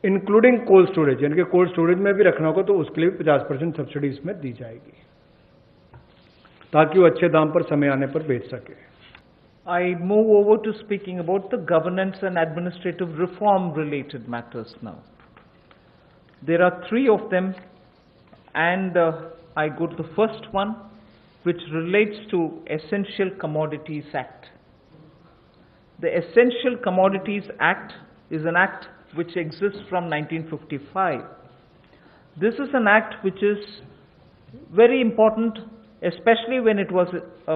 इंक्लूडिंग कोल्ड स्टोरेज, यानी कि कोल्ड स्टोरेज में भी रखना होगा तो उसके लिए 50% सब्सिडी इसमें दी जाएगी ताकि वो अच्छे दाम पर समय आने पर बेच सके। I move over to speaking about the governance and administrative reform related matters now. There are 3 of them, and I go to the first one, which relates to Essential Commodities Act. The Essential Commodities Act is an act which exists from 1955. This is an act which is very important, especially when it was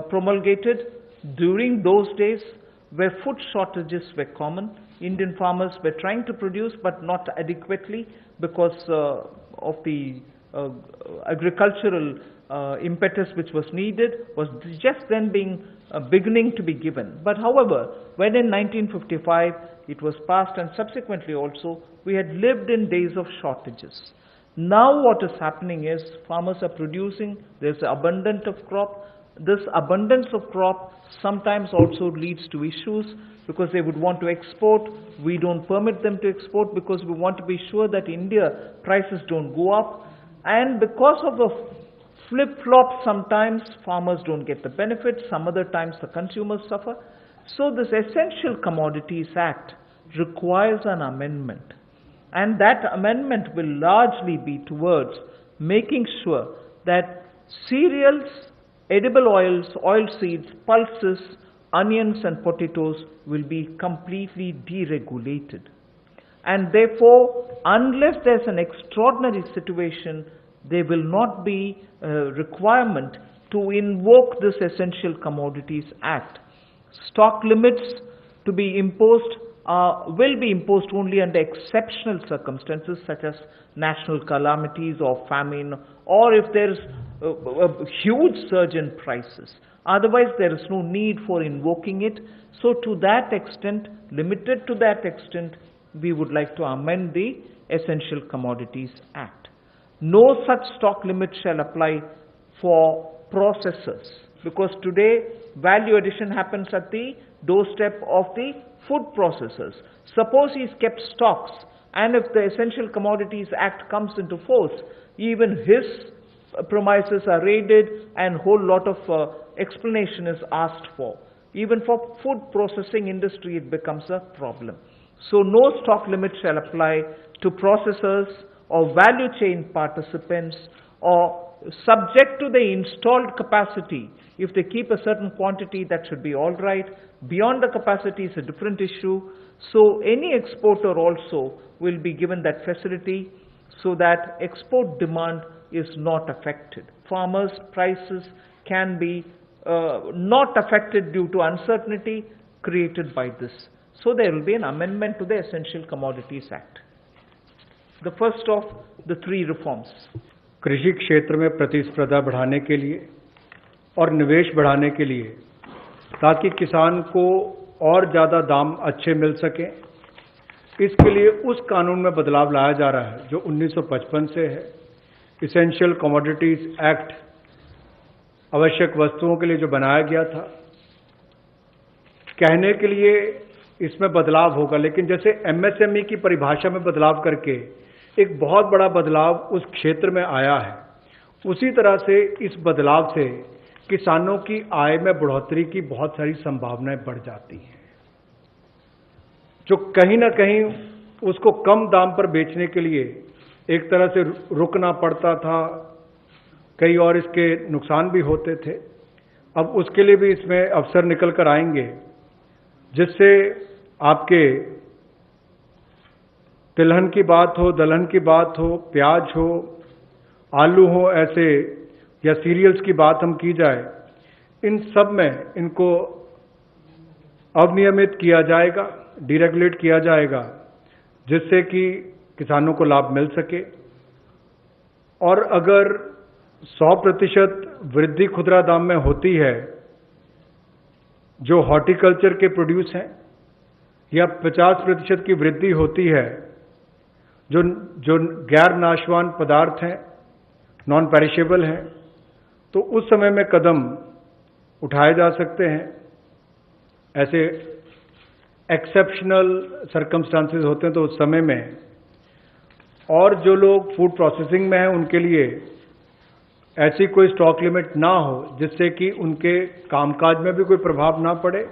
promulgated during those days where food shortages were common. Indian farmers were trying to produce but not adequately because of the agricultural impetus which was needed was just then beginning to be given. But however, when in 1955 it was passed and subsequently also we had lived in days of shortages. Now what is happening is farmers are producing, there's abundance of crop. This abundance of crop sometimes also leads to issues because they would want to export. We don't permit them to export because we want to be sure that India prices don't go up. And because of the flip-flop, sometimes farmers don't get the benefit, some other times the consumers suffer. So this Essential Commodities Act requires an amendment. And that amendment will largely be towards making sure that cereals, edible oils, oilseeds, pulses, onions and potatoes will be completely deregulated. And therefore, unless there's an extraordinary situation, there will not be a requirement to invoke this Essential Commodities Act. Stock limits to be imposed will be imposed only under exceptional circumstances such as national calamities or famine, or if there is a huge surge in prices. Otherwise, there is no need for invoking it. So to that extent, limited to that extent, we would like to amend the Essential Commodities Act. No such stock limit shall apply for processors, because today value addition happens at the doorstep of the food processors. Suppose he's kept stocks, and if the Essential Commodities Act comes into force, even his premises are raided and a whole lot of explanation is asked for. Even for food processing industry it becomes a problem. So no stock limit shall apply to processors or value chain participants or subject to the installed capacity. If they keep a certain quantity, that should be all right. Beyond the capacity is a different issue. So any exporter also will be given that facility so that export demand is not affected. Farmers' prices can be not affected due to uncertainty created by this. So there will be an amendment to the Essential Commodities Act. The first of the three reforms. कृषि क्षेत्र में प्रतिस्पर्धा बढ़ाने के लिए और निवेश बढ़ाने के लिए, ताकि किसान को और ज़्यादा दाम अच्छे मिल सकें, इसके लिए उस कानून में बदलाव लाया जा रहा है जो 1955 से है। इसेंशियल कमोडिटीज एक्ट आवश्यक वस्तुओं के लिए जो बनाया गया था, कहने के लिए इसमें बदलाव होगा, लेकिन जैसे एमएसएमई की परिभाषा में बदलाव करके एक बहुत बड़ा बदलाव उस क्षेत्र में आया है, उसी तरह से इस बदलाव से किसानों की आय में बढ़ोतरी की बहुत सारी संभावनाएं बढ़ जाती हैं, जो कहीं ना कहीं उसको कम दाम पर बेचने के लिए एक तरह से रुकना पड़ता था, कई और इसके नुकसान भी होते थे। अब उसके लिए भी इसमें अवसर निकल कर आएंगे, जिससे आपके तिलहन की बात हो, दलहन की बात हो, प्याज हो, आलू हो, ऐसे या सीरियल्स की बात हम की जाए, इन सब में इनको अवनियमित किया जाएगा, डीरेगुलेट किया जाएगा, जिससे कि किसानों को लाभ मिल सके। और अगर 100% वृद्धि खुदरा दाम में होती है जो हॉर्टिकल्चर के प्रोड्यूस हैं, या 50% की वृद्धि होती है जो गैर नाशवान पदार्थ हैं, नॉन पेरिशेबल हैं, तो उस समय में कदम उठाए जा सकते हैं। ऐसे एक्सेप्शनल सर्कमस्टांसेस होते हैं तो उस समय में, और जो लोग फूड प्रोसेसिंग में हैं उनके लिए ऐसी कोई स्टॉक लिमिट ना हो जिससे कि उनके कामकाज में भी कोई प्रभाव ना पड़े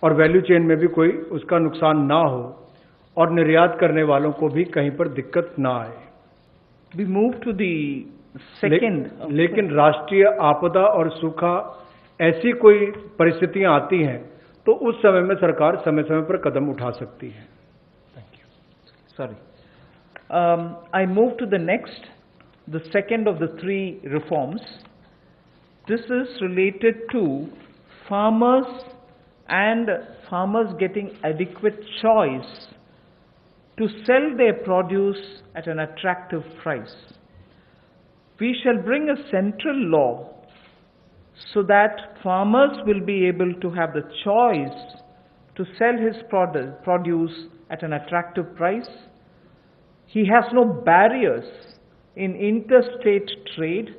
और वैल्यू चेन में भी कोई उसका नुकसान ना हो, और निर्यात करने वालों को भी कहीं पर दिक्कत ना आए। We move to the second. लेकिन राष्ट्रीय आपदा और सूखा ऐसी कोई परिस्थितियां आती हैं तो उस समय में सरकार समय समय पर कदम उठा सकती है। Thank you. Sorry. I move to the next, the second of the three reforms. This is related to farmers and farmers getting adequate choice to sell their produce at an attractive price. We shall bring a central law so that farmers will be able to have the choice to sell his produce at an attractive price. He has no barriers in interstate trade.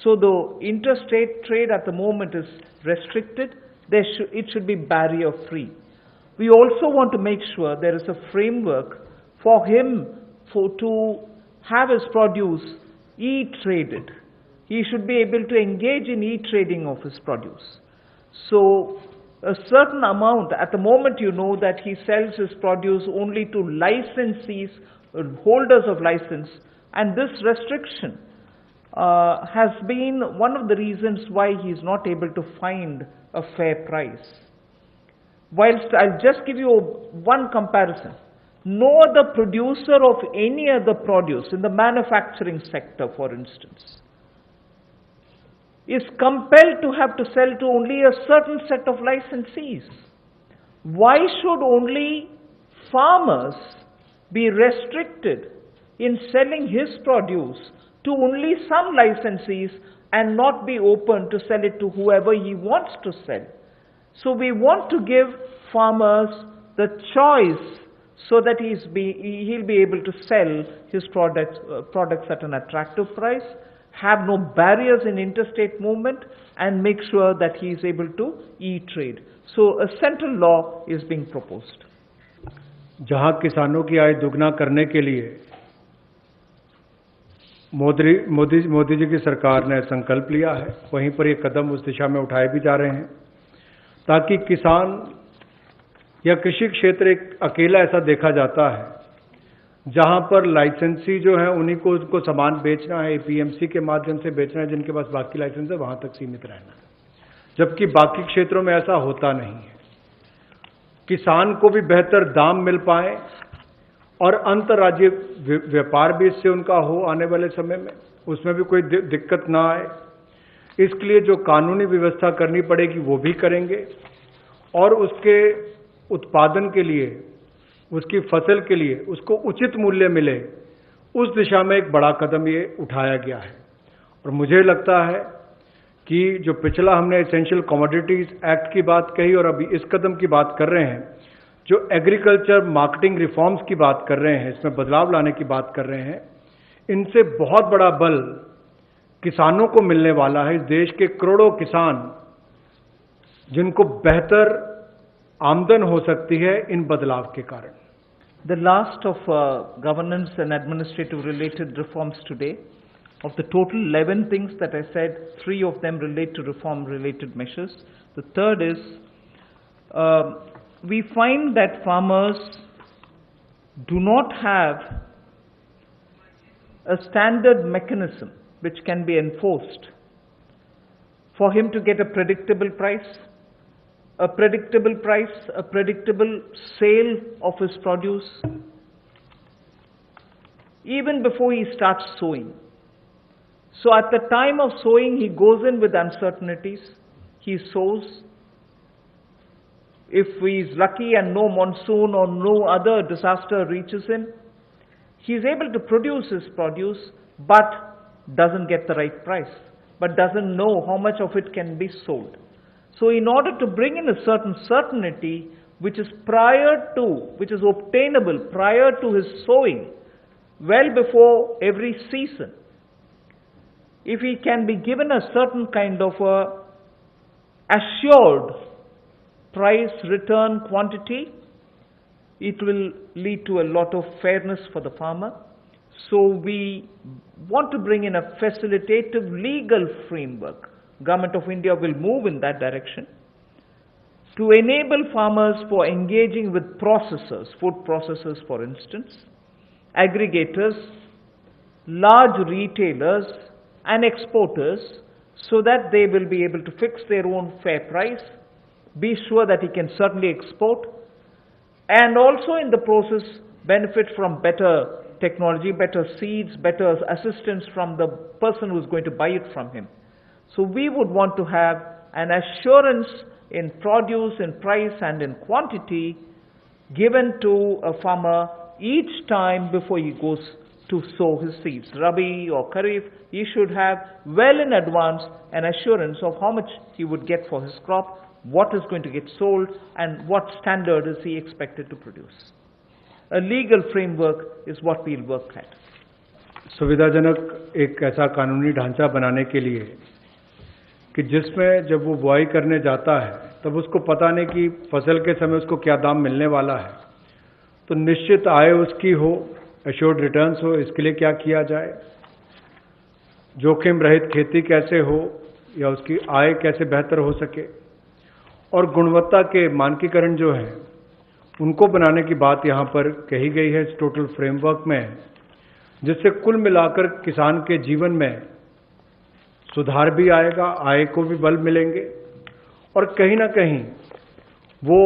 So the interstate trade at the moment is restricted. It should be barrier free. We also want to make sure there is a framework for him to have his produce e-traded. He should be able to engage in e-trading of his produce. So a certain amount, at the moment you know that he sells his produce only to licensees, holders of license, and this restriction has been one of the reasons why he is not able to find a fair price. Whilst I'll just give you one comparison. No other producer of any other produce in the manufacturing sector, for instance, is compelled to have to sell to only a certain set of licensees. Why should only farmers be restricted in selling his produce to only some licensees and not be open to sell it to whoever he wants to sell? So we want to give farmers the choice so that he'll be able to sell his products at an attractive price, have no barriers in interstate movement, and make sure that he is able to e-trade. So a central law is being proposed. जहां किसानों की आय दुगना करने के लिए मोदी जी की सरकार ने संकल्प लिया है, वहीं पर ये कदम उस दिशा में उठाए भी जा रहे हैं ताकि किसान या कृषि क्षेत्र एक अकेला ऐसा देखा जाता है जहां पर लाइसेंसी जो है उन्हीं को उनको सामान बेचना है, एपीएमसी के माध्यम से बेचना है, जिनके पास बाकी लाइसेंस है वहां तक सीमित रहना है, जबकि बाकी क्षेत्रों में ऐसा होता नहीं है। किसान को भी बेहतर दाम मिल पाए और अंतर्राज्यीय व्यापार भी इससे उनका हो आने वाले समय में, उसमें भी कोई दिक्कत ना आए, इसके लिए जो कानूनी व्यवस्था करनी पड़ेगी वो भी करेंगे और उसके उत्पादन के लिए, उसकी फसल के लिए उसको उचित मूल्य मिले, उस दिशा में एक बड़ा कदम ये उठाया गया है। और मुझे लगता है कि जो पिछला हमने एसेंशियल कमोडिटीज एक्ट की बात कही और अभी इस कदम की बात कर रहे हैं, जो एग्रीकल्चर मार्केटिंग रिफॉर्म्स की बात कर रहे हैं, इसमें बदलाव लाने की बात कर रहे हैं, इनसे बहुत बड़ा बल किसानों को मिलने वाला है। इस देश के करोड़ों किसान जिनको बेहतर आमदन हो सकती है इन बदलाव के कारण। The last of governance and administrative related reforms today, of the total 11 things that I said, 3 of them relate to reform related measures. The third is, we find that farmers do not have a standard mechanism which can be enforced for him to get a predictable price, a predictable sale of his produce, even before he starts sowing. So at the time of sowing, he goes in with uncertainties. He sows. If he is lucky and no monsoon or no other disaster reaches him, he is able to produce his produce, but doesn't get the right price, but doesn't know how much of it can be sold. So in order to bring in a certain certainty, which is obtainable prior to his sowing, well before every season, if he can be given a certain kind of a assured price return quantity, it will lead to a lot of fairness for the farmer. So we want to bring in a facilitative legal framework. Government of India will move in that direction to enable farmers for engaging with processors, food processors for instance, aggregators, large retailers and exporters, so that they will be able to fix their own fair price, be sure that he can certainly export, and also in the process benefit from better technology, better seeds, better assistance from the person who is going to buy it from him. So we would want to have an assurance in produce, in price and in quantity given to a farmer each time before he goes to sow his seeds. Rabi or Kharif, he should have well in advance an assurance of how much he would get for his crop, what is going to get sold and what standard is he expected to produce. A legal framework is what we'll work at. सुविधाजनक एक ऐसा कानूनी ढांचा बनाने के लिए कि जिसमें जब वो बुआई करने जाता है तब उसको पता नहीं कि फसल के समय उसको क्या दाम मिलने वाला है, तो निश्चित आय उसकी हो, एश्योर्ड रिटर्न्स हो, इसके लिए क्या किया जाए, जोखिम रहित खेती कैसे हो या उसकी आय कैसे बेहतर हो सके, और गुणवत्ता के मानकीकरण जो है उनको बनाने की बात यहाँ पर कही गई है इस टोटल फ्रेमवर्क में, जिससे कुल मिलाकर किसान के जीवन में सुधार भी आएगा, आय को भी बल मिलेंगे और कहीं ना कहीं वो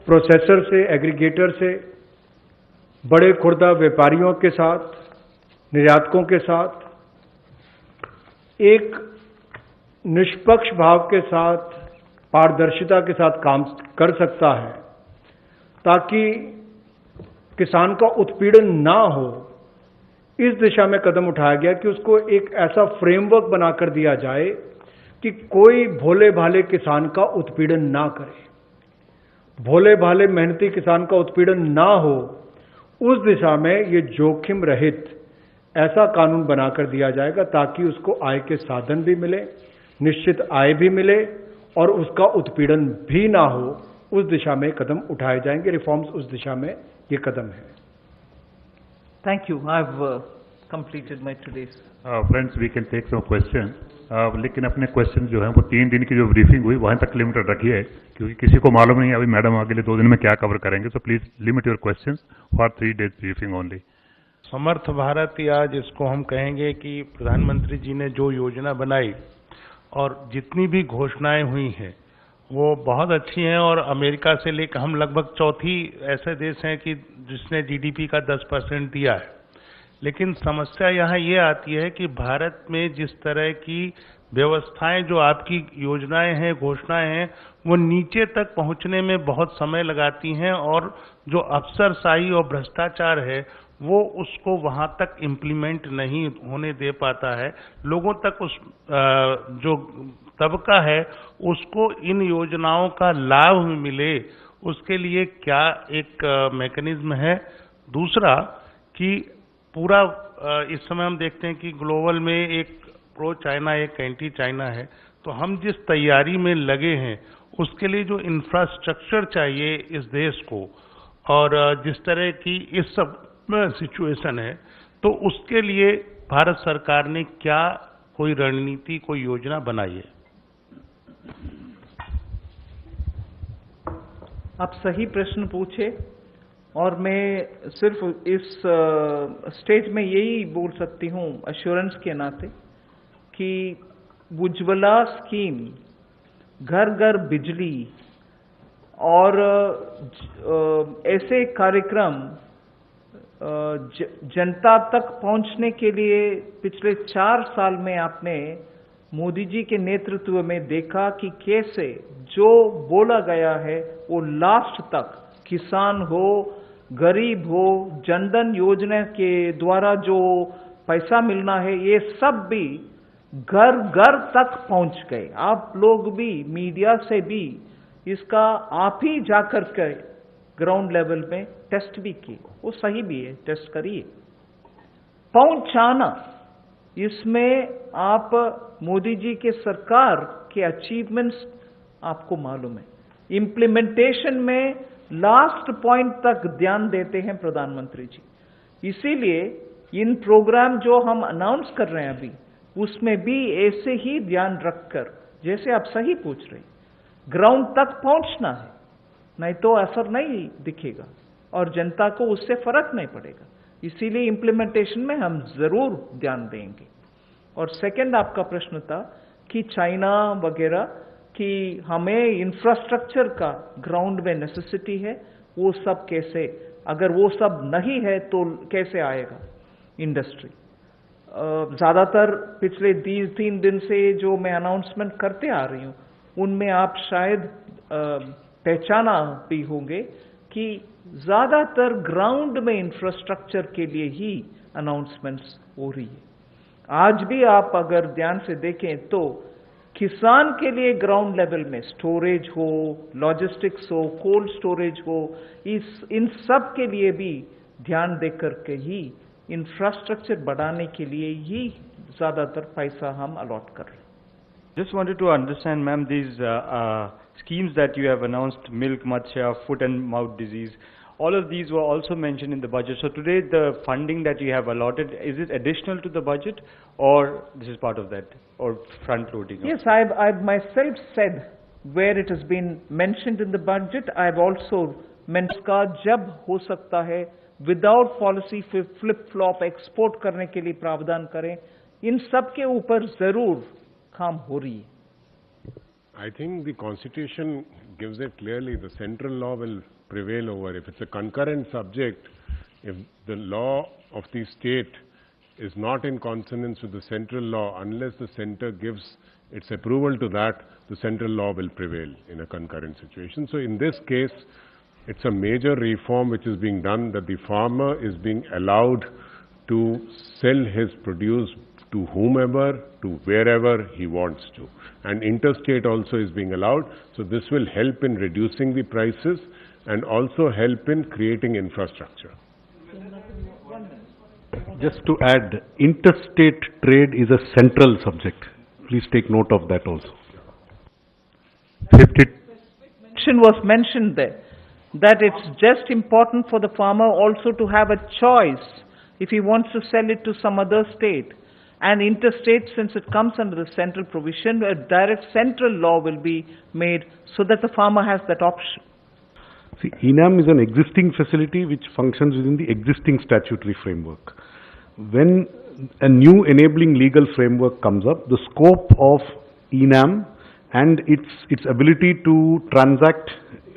प्रोसेसर से, एग्रीगेटर से, बड़े खुर्दा व्यापारियों के साथ, निर्यातकों के साथ एक निष्पक्ष भाव के साथ, पारदर्शिता के साथ काम कर सकता है, ताकि किसान का उत्पीड़न ना हो। इस दिशा में कदम उठाया गया कि उसको एक ऐसा फ्रेमवर्क बनाकर दिया जाए कि कोई भोले भाले किसान का उत्पीड़न ना करे, भोले भाले मेहनती किसान का उत्पीड़न ना हो। उस दिशा में ये जोखिम रहित ऐसा कानून बनाकर दिया जाएगा ताकि उसको आय के साधन भी मिले, निश्चित आय भी मिले और उसका उत्पीड़न भी ना हो। उस दिशा में कदम उठाए जाएंगे, रिफॉर्म्स उस दिशा में ये कदम है। Thank you. I've completed my today's. Friends, we can take some questions. लेकिन अपने क्वेश्चन जो हैं वो 3 दिन की जो ब्रीफिंग हुई वहाँ तक लिमिटेड रखिए, क्योंकि किसी को मालूम नहीं है अभी मैडम अगले 2 दिन में क्या कवर करेंगे। So please limit your questions for 3 days briefing only. Samarth Bharat, या जिसको हम कहेंगे कि प्रधानमंत्री जी ने जो योजना बनाई और जितनी भी घोषणाएं हुई हैं वो बहुत अच्छी हैं, और अमेरिका से लेकर हम लगभग चौथी ऐसे देश हैं कि जिसने जीडीपी का 10% दिया है। लेकिन समस्या यहाँ ये आती है कि भारत में जिस तरह की व्यवस्थाएं, जो आपकी योजनाएं हैं, घोषणाएं हैं, वो नीचे तक पहुंचने में बहुत समय लगाती हैं, और जो अफसरशाही और भ्रष्टाचार है वो उसको वहां तक इम्प्लीमेंट नहीं होने दे पाता है। लोगों तक उस जो तबका है उसको इन योजनाओं का लाभ मिले, उसके लिए क्या एक मैकेनिज्म है। दूसरा कि पूरा इस समय हम देखते हैं कि ग्लोबल में एक प्रो चाइना एक एंटी चाइना है, तो हम जिस तैयारी में लगे हैं उसके लिए जो इंफ्रास्ट्रक्चर चाहिए इस देश को, और जिस तरह की इस सब सिचुएशन है, तो उसके लिए भारत सरकार ने क्या कोई रणनीति, कोई योजना बनाई है? आप सही प्रश्न पूछे, और मैं सिर्फ इस स्टेज में यही बोल सकती हूँ अश्योरेंस के नाते कि उज्ज्वला स्कीम, घर घर बिजली और ऐसे कार्यक्रम जनता तक पहुंचने के लिए पिछले 4 साल में आपने मोदी जी के नेतृत्व में देखा कि कैसे जो बोला गया है वो लास्ट तक, किसान हो, गरीब हो, जनधन योजना के द्वारा जो पैसा मिलना है ये सब भी घर घर तक पहुंच गए। आप लोग भी मीडिया से भी इसका आप ही जाकर के ग्राउंड लेवल में टेस्ट भी किए, वो सही भी है, टेस्ट करिए। पहुंचाना, इसमें आप मोदी जी के सरकार के अचीवमेंट्स आपको मालूम है। इम्प्लीमेंटेशन में लास्ट पॉइंट तक ध्यान देते हैं प्रधानमंत्री जी। इसीलिए इन प्रोग्राम जो हम अनाउंस कर रहे हैं अभी, उसमें भी ऐसे ही ध्यान रखकर, जैसे आप सही पूछ रहे, ग्राउंड तक पहुंचना है, नहीं तो असर नहीं दिखेगा और जनता को उससे फर्क नहीं पड़ेगा। इसीलिए इम्प्लीमेंटेशन में हम जरूर ध्यान देंगे। और सेकंड आपका प्रश्न था कि चाइना वगैरह कि हमें इंफ्रास्ट्रक्चर का ग्राउंड में नेसेसिटी है, वो सब कैसे, अगर वो सब नहीं है तो कैसे आएगा इंडस्ट्री। ज़्यादातर पिछले 3 दिन से जो मैं अनाउंसमेंट करते आ रही हूँ उनमें आप शायद पहचाना भी होंगे कि ज़्यादातर ग्राउंड में इंफ्रास्ट्रक्चर के लिए ही अनाउंसमेंट्स हो रही है। आज भी आप अगर ध्यान से देखें तो किसान के लिए ग्राउंड लेवल में स्टोरेज हो, लॉजिस्टिक्स हो, कोल्ड स्टोरेज हो, इन सब के लिए भी ध्यान देकर के ही इंफ्रास्ट्रक्चर बढ़ाने के लिए ही ज़्यादातर पैसा हम अलॉट कर रहे हैं। Just wanted to understand, ma'am, these schemes that you have announced, milk, matsya, foot and mouth disease, all of these were also mentioned in the budget. So today the funding that you have allotted, is it additional to the budget or this is part of that, or front loading? Yes, I've myself said where it has been mentioned in the budget. I've also mentioned का जब हो सकता है without policy flip flop export करने के लिए प्रावधान करें, इन सब के ऊपर जरूर काम हो रही है। I think the Constitution gives it clearly, the central law will prevail over. If it's a concurrent subject, if the law of the state is not in consonance with the central law, unless the center gives its approval to that, the central law will prevail in a concurrent situation. So in this case, it's a major reform which is being done, that the farmer is being allowed to sell his produce to whomever, to wherever he wants to. And interstate also is being allowed. So this will help in reducing the prices and also help in creating infrastructure. Just to add, interstate trade is a central subject. Please take note of that also. 50 was mentioned there, that it's just important for the farmer also to have a choice if he wants to sell it to some other state. And interstate, since it comes under the central provision, a direct central law will be made so that the farmer has that option. See, ENAM is an existing facility which functions within the existing statutory framework. When a new enabling legal framework comes up, the scope of ENAM and its ability to transact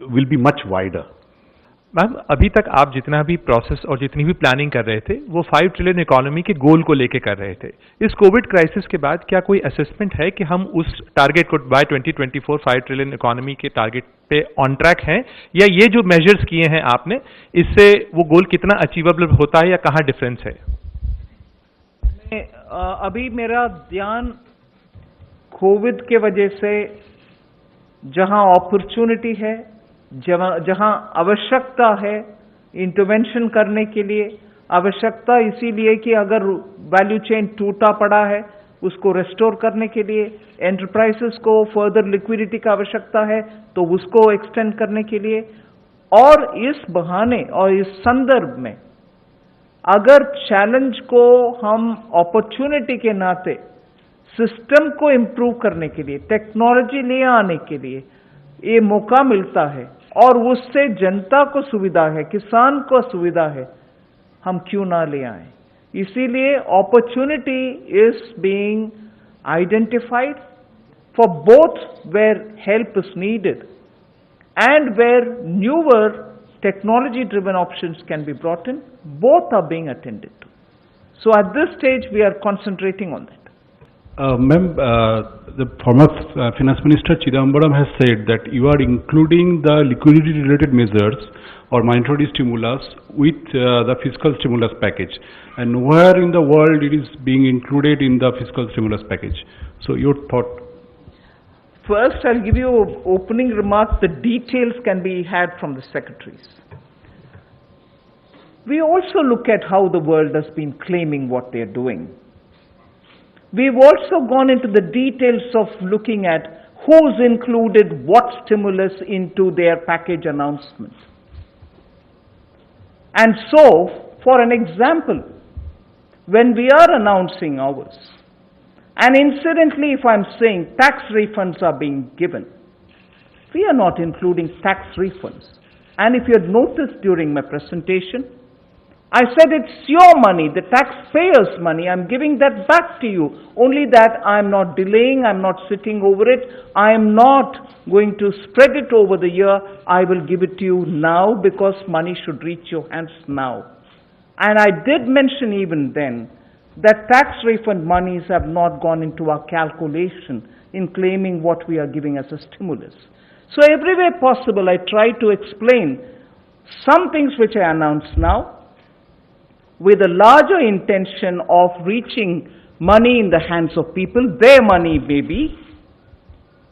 will be much wider. Ma'am, अभी तक आप जितना भी process और जितनी भी planning कर रहे थे वो 5 ट्रिलियन इकोनॉमी के गोल को लेके कर रहे थे। इस कोविड क्राइसिस के बाद क्या कोई असेसमेंट है कि हम उस टारगेट को बाय 2024 5 ट्रिलियन इकोनॉमी के टारगेट पे ऑन ट्रैक हैं, या ये जो मेजर्स किए हैं आपने इससे वो गोल कितना अचीवेबल होता है या कहाँ डिफरेंस है? अभी मेरा ध्यान कोविड के वजह से जहां अपॉर्चुनिटी है, जहां आवश्यकता है इंटरवेंशन करने के लिए, आवश्यकता इसीलिए कि अगर वैल्यू चेन टूटा पड़ा है उसको रेस्टोर करने के लिए, एंटरप्राइजेस को फर्दर लिक्विडिटी का आवश्यकता है तो उसको एक्सटेंड करने के लिए, और इस बहाने और इस संदर्भ में अगर चैलेंज को हम अपॉर्चुनिटी के नाते सिस्टम को इंप्रूव करने के लिए, टेक्नोलॉजी ले आने के लिए ये मौका मिलता है और उससे जनता को सुविधा है, किसान को सुविधा है, हम क्यों ना ले आए? इसीलिए opportunity is being identified for both where help is needed and where newer technology-driven options can be brought in, both are being attended to. So at this stage, we are concentrating on that. Ma'am, the former Finance Minister Chidambaram has said that you are including the liquidity-related measures or monetary stimulus with the fiscal stimulus package, and nowhere in the world it is being included in the fiscal stimulus package. So your thought? First, I'll give you an opening remark. The details can be had from the secretaries. We also look at how the world has been claiming what they're doing. We've also gone into the details of looking at who's included what stimulus into their package announcement. And so, for an example, when we are announcing ours, and incidentally, if I'm saying tax refunds are being given, we are not including tax refunds. And if you had noticed during my presentation, I said it's your money, the taxpayers' money, I'm giving that back to you. Only that I'm not delaying, I'm not sitting over it, I'm not going to spread it over the year, I will give it to you now because money should reach your hands now. And I did mention even then that tax refund monies have not gone into our calculation in claiming what we are giving as a stimulus. So every way possible, I try to explain some things which I announce now with a larger intention of reaching money in the hands of people, their money maybe,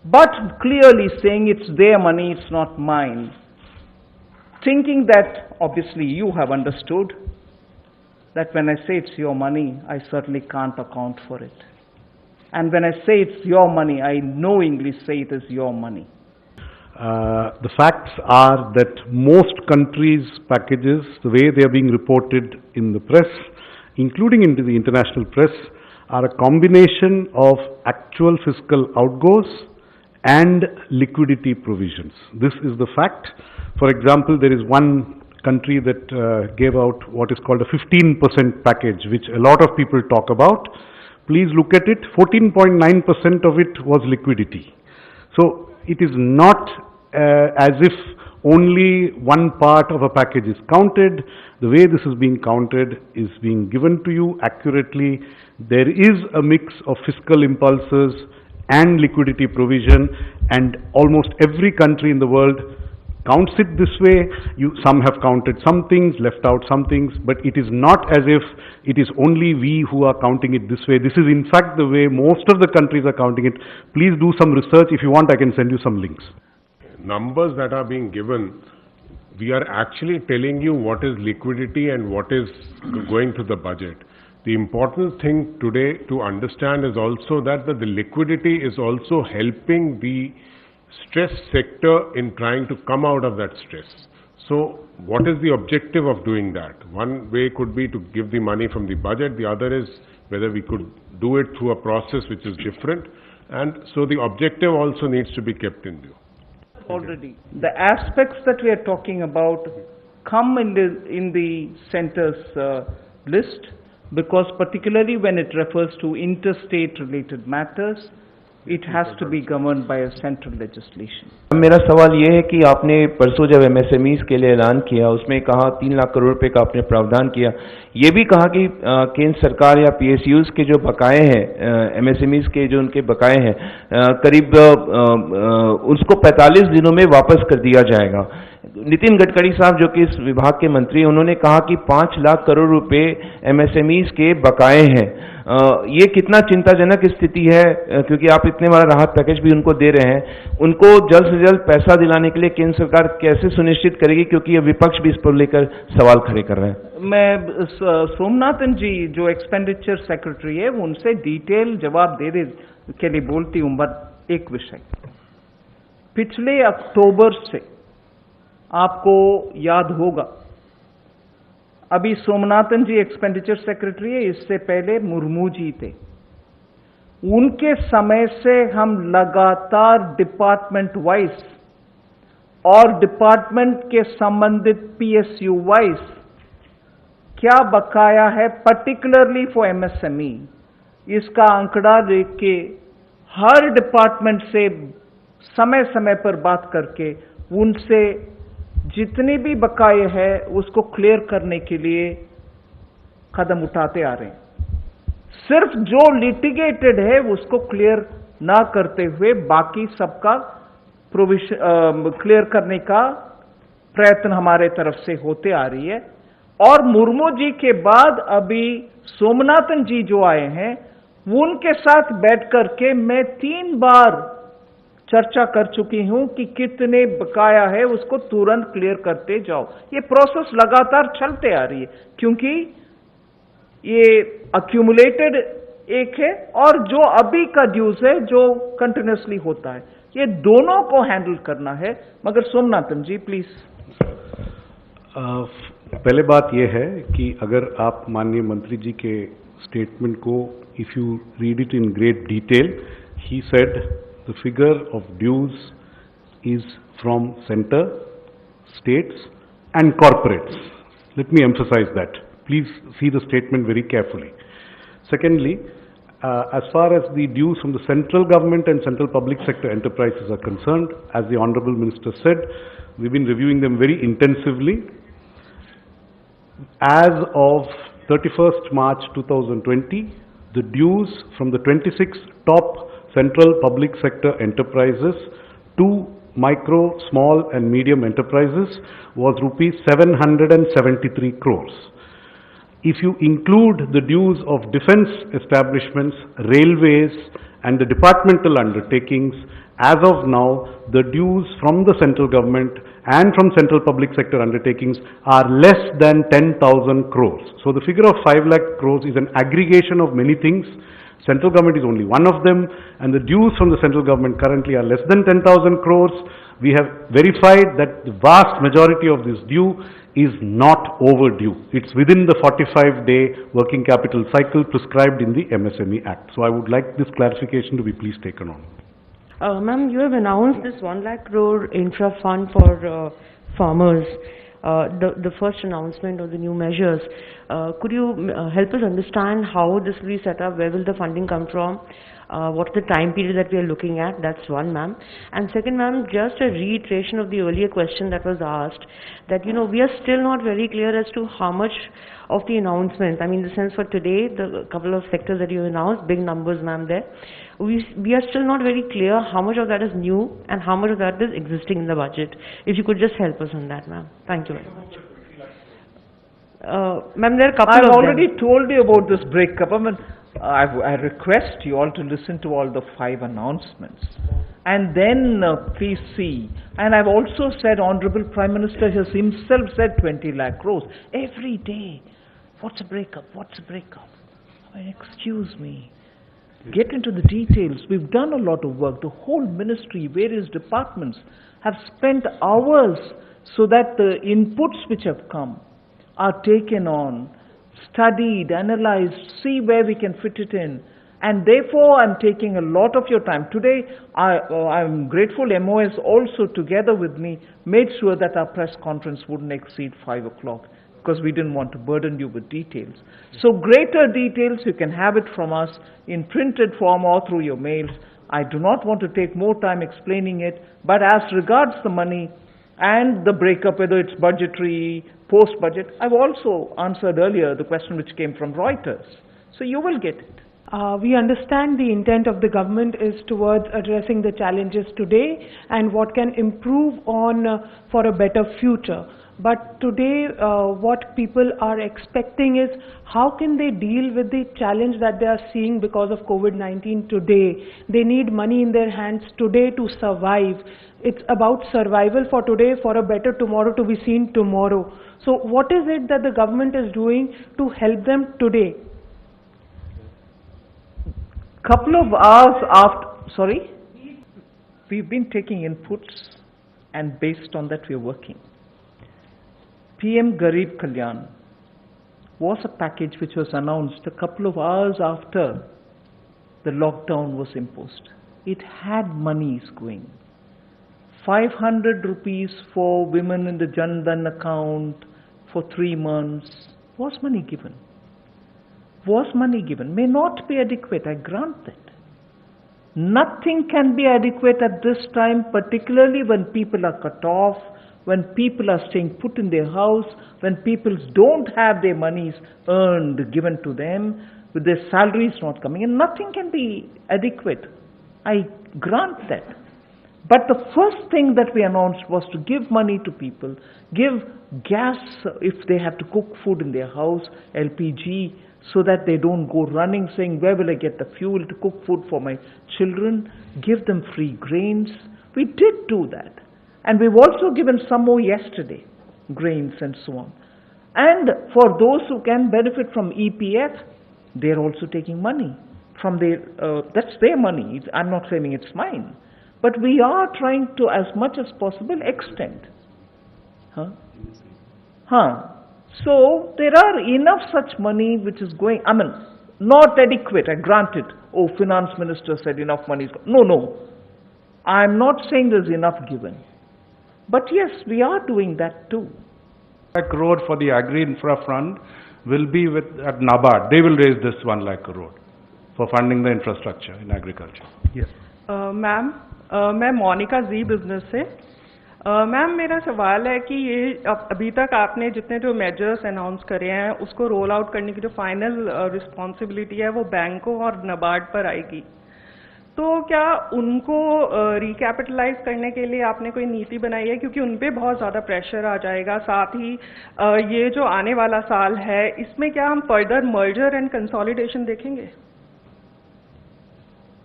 but clearly saying it's their money, it's not mine. Thinking that, obviously you have understood, that when I say it's your money, I certainly can't account for it. And when I say it's your money, I knowingly say it is your money. The facts are that most countries' packages, the way they are being reported in the press, including into the international press, are a combination of actual fiscal outgoes and liquidity provisions. This is the fact. For example, there is one country that gave out what is called a 15% package, which a lot of people talk about. Please look at it, 14.9% of it was liquidity. So it is not as if only one part of a package is counted. The way this is being counted is being given to you accurately. There is a mix of fiscal impulses and liquidity provision, and almost every country in the world counts it this way. Some have counted some things, left out some things, but it is not as if it is only we who are counting it this way. This is in fact the way most of the countries are counting it. Please do some research. If you want, I can send you some links. Numbers that are being given, we are actually telling you what is liquidity and what is going to the budget. The important thing today to understand is also that the liquidity is also helping the stress sector in trying to come out of that stress. So what is the objective of doing that? One way could be to give the money from the budget. The other is whether we could do it through a process which is different. And so the objective also needs to be kept in view. Already, the aspects that we are talking about come in the center's list, because particularly when it refers to interstate related matters, it has to be governed by a central legislation. मेरा सवाल ये है कि आपने परसों जब MSMEs के लिए ऐलान किया, उसमें कहा 3 लाख करोड़ रुपए का आपने प्रावधान किया, ये भी कहा कि केंद्र सरकार या PSUs के जो बकाए हैं, MSMEs के जो उनके बकाए हैं, करीब उसको 45 दिनों में वापस कर दिया जाएगा। नितिन गडकरी साहब जो कि इस विभाग के मंत्री हैं, उन्होंने कहा कि 5 लाख करोड़ रुपए MSMEs के बकाए हैं। ये कितना चिंताजनक स्थिति है, क्योंकि आप इतने बड़ा राहत पैकेज भी उनको दे रहे हैं, उनको जल्द से जल्द पैसा दिलाने के लिए केंद्र सरकार कैसे सुनिश्चित करेगी, क्योंकि ये विपक्ष भी इस पर लेकर सवाल खड़े कर रहे हैं। मैं सोमनाथन जी जो एक्सपेंडिचर सेक्रेटरी है, उनसे डिटेल जवाब देने के लिए बोलती हूँ। बट एक विषय, पिछले अक्टूबर से आपको याद होगा, अभी सोमनाथन जी एक्सपेंडिचर सेक्रेटरी है, इससे पहले मुर्मू जी थे। उनके समय से हम लगातार डिपार्टमेंट वाइज और डिपार्टमेंट के संबंधित PSU वाइज क्या बकाया है, पर्टिकुलरली फॉर MSME, इसका आंकड़ा लेके हर डिपार्टमेंट से समय समय पर बात करके उनसे जितने भी बकाये हैं उसको क्लियर करने के लिए कदम उठाते आ रहे हैं। सिर्फ जो लिटिगेटेड है उसको क्लियर ना करते हुए बाकी सबका क्लियर करने का प्रयत्न हमारे तरफ से होते आ रही है। और मुर्मू जी के बाद अभी सोमनाथन जी जो आए हैं, उनके साथ बैठ करके मैं 3 बार चर्चा कर चुकी हूं कि कितने बकाया है उसको तुरंत क्लियर करते जाओ। ये प्रोसेस लगातार चलते आ रही है, क्योंकि ये अक्यूमुलेटेड एक है और जो अभी का ड्यूज है जो कंटिन्यूसली होता है, ये दोनों को हैंडल करना है। मगर सोमनाथन जी प्लीज। पहले बात यह है कि अगर आप माननीय मंत्री जी के स्टेटमेंट को if you read it in great detail, he said the figure of dues is from center, states and corporates. Let me emphasize that. Please see the statement very carefully. Secondly, as far as the dues from the central government and central public sector enterprises are concerned, as the Honorable Minister said, we've been reviewing them very intensively. As of 31st March 2020, the dues from the 26 top central public sector enterprises to micro, small and medium enterprises was rupees 773 crores. If you include the dues of defense establishments, railways and the departmental undertakings, as of now, the dues from the central government and from central public sector undertakings are less than 10,000 crores. So the figure of 5 lakh crores is an aggregation of many things. Central government is only one of them, and the dues from the central government currently are less than 10,000 crores. We have verified that the vast majority of this due is not overdue. It's within the 45-day working capital cycle prescribed in the MSME Act. So I would like this clarification to be please taken on. Ma'am, you have announced this 1 lakh crore infra fund for farmers. The first announcement of the new measures. Could you help us understand how this will be set up? Where will the funding come from? What's the time period that we are looking at? That's one, ma'am. And second, ma'am, just a reiteration of the earlier question that was asked, that, you know, we are still not very clear as to how much of the announcements, I mean, in the sense for today, the couple of sectors that you announced, big numbers, ma'am, there. We are still not very clear how much of that is new and how much of that is existing in the budget. If you could just help us on that, ma'am. Thank you very much. Ma'am, there are a couple I've of already them. told you about this breakup. I mean, I request you all to listen to all the 5 announcements. And then please see. And I've also said, Honorable Prime Minister has himself said 20 lakh crores. Every day. What's a breakup? What's a breakup? I mean, excuse me. get into the details. We've done a lot of work. The whole ministry, various departments have spent hours so that the inputs which have come are taken on, studied, analyzed, see where we can fit it in. And therefore, I'm taking a lot of your time. Today, I'm grateful MOS also together with me made sure that our press conference wouldn't exceed 5 o'clock because we didn't want to burden you with details. So greater details, you can have it from us in printed form or through your mails. I do not want to take more time explaining it, but as regards the money and the breakup, whether it's budgetary, post-budget, I've also answered earlier the question which came from Reuters. So you will get it. We understand the intent of the government is towards addressing the challenges today and what can improve on for a better future. But today, what people are expecting is how can they deal with the challenge that they are seeing because of COVID-19 today. They need money in their hands today to survive. It's about survival for today, for a better tomorrow to be seen tomorrow. So what is it that the government is doing to help them today? Couple of hours after, we've been taking inputs and based on that we're working. PM Garib Kalyan was a package which was announced a couple of hours after the lockdown was imposed. It had monies going. 500 rupees for women in the Jan Dhan account for 3 months. Was money given? Was money given? May not be adequate, I grant that. Nothing can be adequate at this time, particularly when people are cut off, when people are staying put in their house, when people don't have their monies earned, given to them, with their salaries not coming in. Nothing can be adequate. I grant that. But the first thing that we announced was to give money to people, give gas if they have to cook food in their house, LPG, so that they don't go running saying, where will I get the fuel to cook food for my children? Give them free grains. We did do that. And we've also given some more yesterday, grains and so on. And for those who can benefit from EPF, they're also taking money from their, that's their money. I'm not saying it's mine. But we are trying to, as much as possible, extend. So there are enough such money which is going, not adequate, I grant it. Oh, finance minister said enough money is going. No. I'm not saying there's enough given. But yes, we are doing that too. 1 lakh crore for the Agri Infra Fund will be at NABARD. They will raise this 1 lakh crore for funding the infrastructure in agriculture. Yes. Ma'am मैं मोनिका जी business से ma'am मेरा सवाल है कि ये अभी तक आपने जितने जो मेजर्स अनाउंस करे हैं उसको रोल आउट करने की जो फाइनल रिस्पॉन्सिबिलिटी है वो बैंकों और नाबार्ड पर आएगी, तो क्या उनको रिकैपिटलाइज करने के लिए आपने कोई नीति बनाई है, क्योंकि उन पे बहुत ज़्यादा प्रेशर आ जाएगा। साथ ही ये जो आने वाला साल है इसमें क्या हम फर्दर मर्जर एंड कंसोलिडेशन देखेंगे?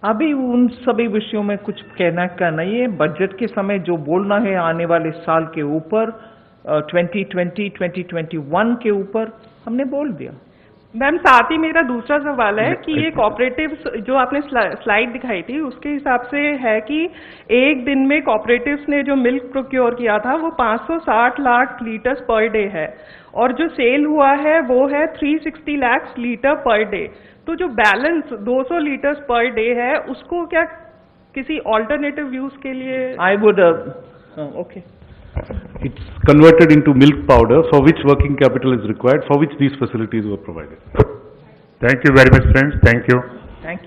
अभी उन सभी विषयों में कुछ कहना का नहीं है। बजट के समय जो बोलना है आने वाले साल के ऊपर 2020-2021 के ऊपर हमने बोल दिया। मैम साथ ही मेरा दूसरा सवाल है कि ये कॉपरेटिव्स जो आपने स्लाइड दिखाई थी उसके हिसाब से है कि एक दिन में कॉपरेटिव्स ने जो मिल्क प्रोक्योर किया था वो 560 लाख लीटर्स पर डे है और जो सेल हुआ है वो है 360 लाख लीटर पर डे। तो जो बैलेंस 200 लीटर्स पर डे है उसको क्या किसी ऑल्टरनेटिव यूज के लिए? I would okay It's converted into milk powder for which working capital is required, for which these facilities were provided. Thank you very much, friends. Thank you. Thank you.